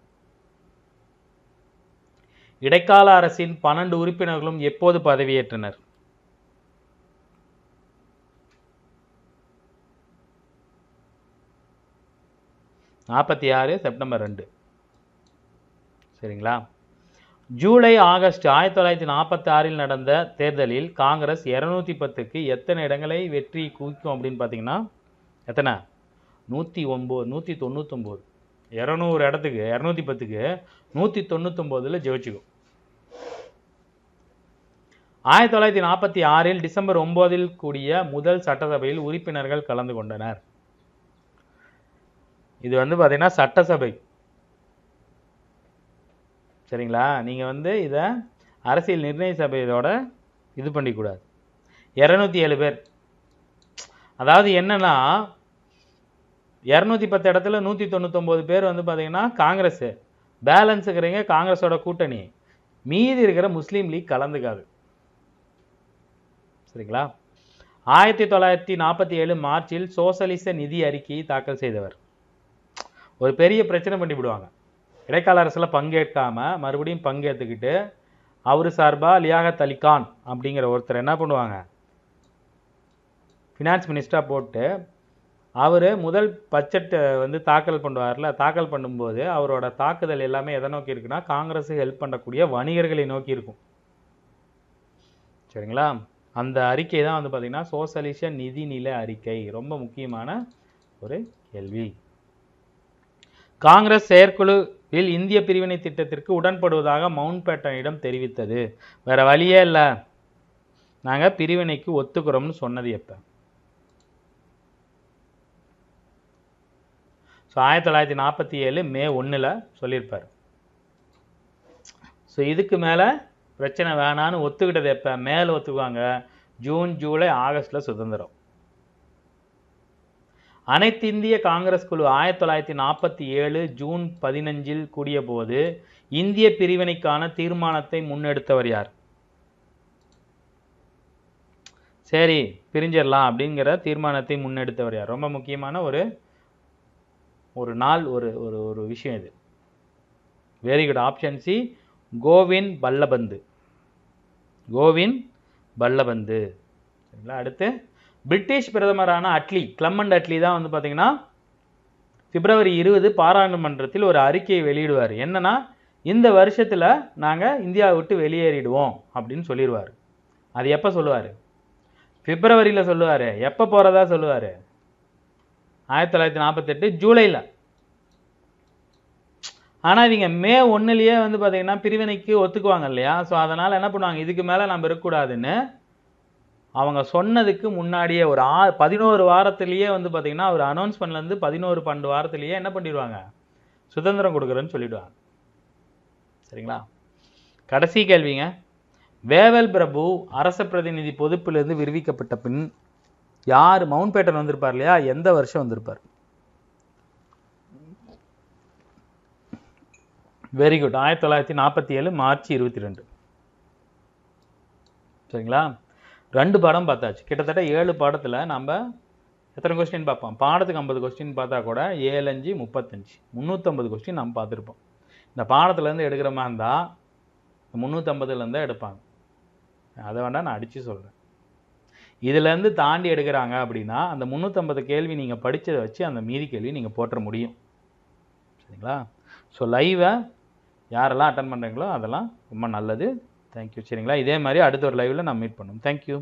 Speaker 1: இடைக்கால அரசின் 12 உறுப்பினர்களும் எப்போது பதவியேற்றனர்? 46 செப்டம்பர் 2. சரிங்களா? ஜூலை ஆகஸ்ட் 1946 நடந்த தேர்தலில் காங்கிரஸ் 210க்கு எத்தனை இடங்களை வெற்றி குவிக்கும் அப்படின்னு பார்த்தீங்கன்னா எத்தனை? 109, 199. 200 இடத்துக்கு 210க்கு 199ல் ஜெயிச்சுக்கும். 1946 டிசம்பர் 9 கூடிய முதல் சட்டசபையில் உறுப்பினர்கள் கலந்து கொண்டனர். இது பார்த்தீங்கன்னா சட்டசபை. சரிங்களா? நீங்கள் இதை அரசியல் நிர்ணய சபையோட இது பண்ணிக்கூடாது. 207 பேர். அதாவது என்னன்னா 210 இடத்துல 199 பேர் பார்த்தீங்கன்னா காங்கிரஸ், பேலன்ஸ் இருக்கிறீங்க காங்கிரஸோட கூட்டணி, மீதி இருக்கிற முஸ்லீம் லீக் கலந்துக்காது. சரிங்களா? 1947 மார்ச்சில் சோசலிச நிதி அறிக்கையை தாக்கல் செய்தவர். ஒரு பெரிய பிரச்சனை பண்ணிவிடுவாங்க. இடைக்கால அரசில் பங்கேற்காம மறுபடியும் பங்கேற்றுக்கிட்டு அவர் சார்பாக லியாகத் அலி கான் அப்படிங்கிற ஒருத்தர் என்ன பண்ணுவாங்க, ஃபினான்ஸ் மினிஸ்டராக போட்டு அவர் முதல் பட்ஜெட் தாக்கல் பண்ணுவார்ல, தாக்கல் பண்ணும்போது அவரோட தாக்குதல் எல்லாமே எதை நோக்கி இருக்குன்னா காங்கிரஸுக்கு ஹெல்ப் பண்ணக்கூடிய வணிகர்களை நோக்கி இருக்கும். சரிங்களா? அந்த அறிக்கை தான் பார்த்தீங்கன்னா சோசலிச நிதிநில அறிக்கை. ரொம்ப முக்கியமான ஒரு கேள்வி. காங்கிரஸ் செயற்குழுவில் இந்திய பிரிவினை திட்டத்திற்கு உடன்படுவதாக மவுண்ட் பேட்டனிடம் தெரிவித்தது. வேற வழியே இல்லை, நாங்கள் பிரிவினைக்கு ஒத்துக்கிறோம்னு சொன்னது எப்போ? ஸோ 1947 மே 1 சொல்லியிருப்பார். ஸோ இதுக்கு மேலே பிரச்சனை வேணான்னு ஒத்துக்கிட்டது எப்போ? மேலே ஒத்துக்குவாங்க ஜூன், ஜூலை, ஆகஸ்டில் சுதந்திரம். அனைத்து இந்திய காங்கிரஸ் குழு 1947 ஜூன் 15 கூடிய போது இந்திய பிரிவினைக்கான தீர்மானத்தை முன்னெடுத்தவர் யார்? சரி பிரிஞ்சிடலாம் அப்படிங்கிற தீர்மானத்தை முன்னெடுத்தவர் யார்? ரொம்ப முக்கியமான ஒரு நாள் ஒரு விஷயம் இது. Very good. Option C, Kovind பல்லபந்து. Kovind பல்லபந்து. சரிங்களா? அடுத்து பிரிட்டிஷ் பிரதமரான அட்லி, கிளமண்ட் அட்லி தான் பார்த்தீங்கன்னா பிப்ரவரி 20 பாராளுமன்றத்தில் ஒரு அறிக்கையை வெளியிடுவார். என்னன்னா இந்த வருஷத்தில் நாங்கள் இந்தியாவை விட்டு வெளியேறிடுவோம் அப்படின்னு சொல்லிடுவார். அது எப்போ சொல்லுவார்? பிப்ரவரியில் சொல்லுவார். எப்போ போகிறதா சொல்லுவார்? 1948 ஜூலையில். ஆனால் இவங்க மே 1 பார்த்தீங்கன்னா பிரிவினைக்கு ஒத்துக்குவாங்க இல்லையா? ஸோ அதனால் என்ன பண்ணுவாங்க, இதுக்கு மேலே நம்ம இருக்கக்கூடாதுன்னு அவங்க சொன்னதுக்கு முன்னாடியே ஒரு 11 வாரத்திலேயே பார்த்தீங்கன்னா ஒரு அனௌன்ஸ்மெண்ட்லேருந்து 11-12 வாரத்திலேயே என்ன பண்ணிடுவாங்க, சுதந்திரம் கொடுக்குறேன்னு சொல்லிடுவாங்க. சரிங்களா? கடைசி கேள்விங்க. வேவல் பிரபு அரச பிரதிநிதி பொறுப்பிலிருந்து விடுவிக்கப்பட்ட பின் யார் மவுண்ட் பேட்டன் வந்திருப்பார் இல்லையா, எந்த வருஷம் வந்திருப்பார்? Very good. 1947 மார்ச் 22. சரிங்களா? 2 பாடம் பார்த்தாச்சு. கிட்டத்தட்ட 7 பாடத்தில் நம்ம எத்தனை கொஸ்டின் பார்ப்போம்? பாடத்துக்கு 50 கொஸ்டின் பார்த்தா கூட 7, 5, 35, 350 கொஸ்டின் நம்ம பார்த்துருப்போம். இந்த பாடத்துலேருந்து எடுக்கிற மாதிரி இருந்தால் 350லேருந்து எடுப்பாங்க. அதை வேண்டாம் நான் அடித்து சொல்கிறேன். இதுலேருந்து தாண்டி எடுக்கிறாங்க அப்படின்னா அந்த 350 கேள்வி நீங்கள் படித்ததை வச்சு அந்த மீதி கேள்வி நீங்கள் போட்டுற முடியும். சரிங்களா? ஸோ லைவை யாரெல்லாம் அட்டன் பண்ணுறீங்களோ அதெல்லாம் ரொம்ப நல்லது. தேங்க்யூ. சரிங்களா? இதே மாதிரி அடுத்த ஒரு லைவில் நான் மீட் பண்ணுவோம். தேங்க்யூ.